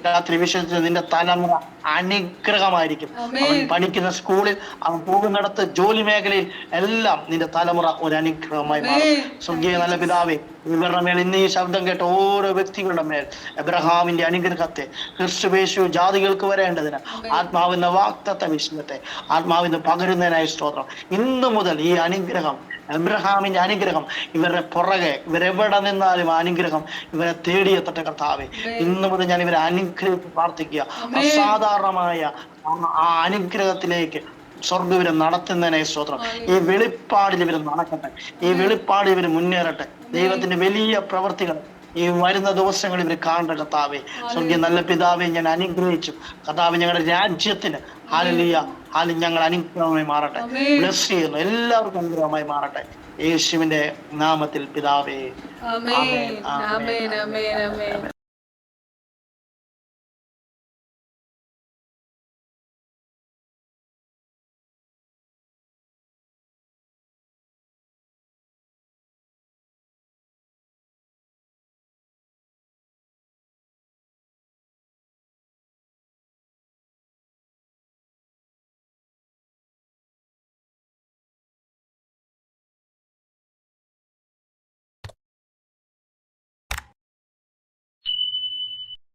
രാത്രി വിശ്വസിച്ച് നിന്റെ തലമുറ അനുഗ്രഹമായിരിക്കും. അവൻ പഠിക്കുന്ന സ്കൂളിൽ, അവൻ പോകുന്നിടത്ത്, ജോലി മേഖലയിൽ എല്ലാം നിന്റെ തലമുറ ഒരു അനുഗ്രഹമായി മാറും. സ്വർഗീയ നല്ല പിതാവേ, ഇവരുടെ മേൽ ഇന്ന് ഈ ശബ്ദം കേട്ട ഓരോ വ്യക്തികളുടെ മേൽ എബ്രഹാമിന്റെ അനുഗ്രഹത്തെ ക്രിസ്തുവേശു ജാതികൾക്ക് വരേണ്ടതിന് ആത്മാവിന്റെ വാഗ്ദത്ത വിഷയത്തെ ആത്മാവിന്റെ പകരുന്നതിനായി സ്തോത്രം. ഇന്നു മുതൽ ഈ അനുഗ്രഹം, എബ്രഹാമിന്റെ അനുഗ്രഹം ഇവരുടെ പുറകെ, ഇവരെവിടെ നിന്നാലും ആ അനുഗ്രഹം ഇവരെ തേടിയെത്തട്ടെ കർത്താവേ. ഇന്നു മുതൽ ഞാൻ ഇവരെ അനുഗ്രഹിച്ച് പ്രാർത്ഥിക്കുക. അസാധാരണമായ ആ അനുഗ്രഹത്തിലേക്ക് സ്വർഗ്ഗം ഇവരെ നടത്തുന്നതിനെ സ്തോത്രം. ഈ വെളിപ്പാടിൽ ഇവർ നടക്കട്ടെ, ഈ വെളിപ്പാടിൽ ഇവർ മുന്നേറട്ടെ. ദൈവത്തിന്റെ വലിയ പ്രവൃത്തികൾ ഈ വരുന്ന ദിവസങ്ങളിൽ ഇവർ കാണട്ടെ കർത്താവേ. സ്വർഗീയ നല്ല പിതാവെ, ഞാൻ അനുഗ്രഹിച്ചു കർത്താവ്. ഞങ്ങളുടെ രാജ്യത്തിന് ഹല്ലേലൂയ ഞങ്ങൾ അനുഗ്രഹമായി മാറട്ടെ. ബ്ലെസ് ചെയ്യുന്നു, എല്ലാവർക്കും അനുഗ്രഹമായി മാറട്ടെ യേശുവിന്റെ നാമത്തിൽ പിതാവേ. ആമേൻ.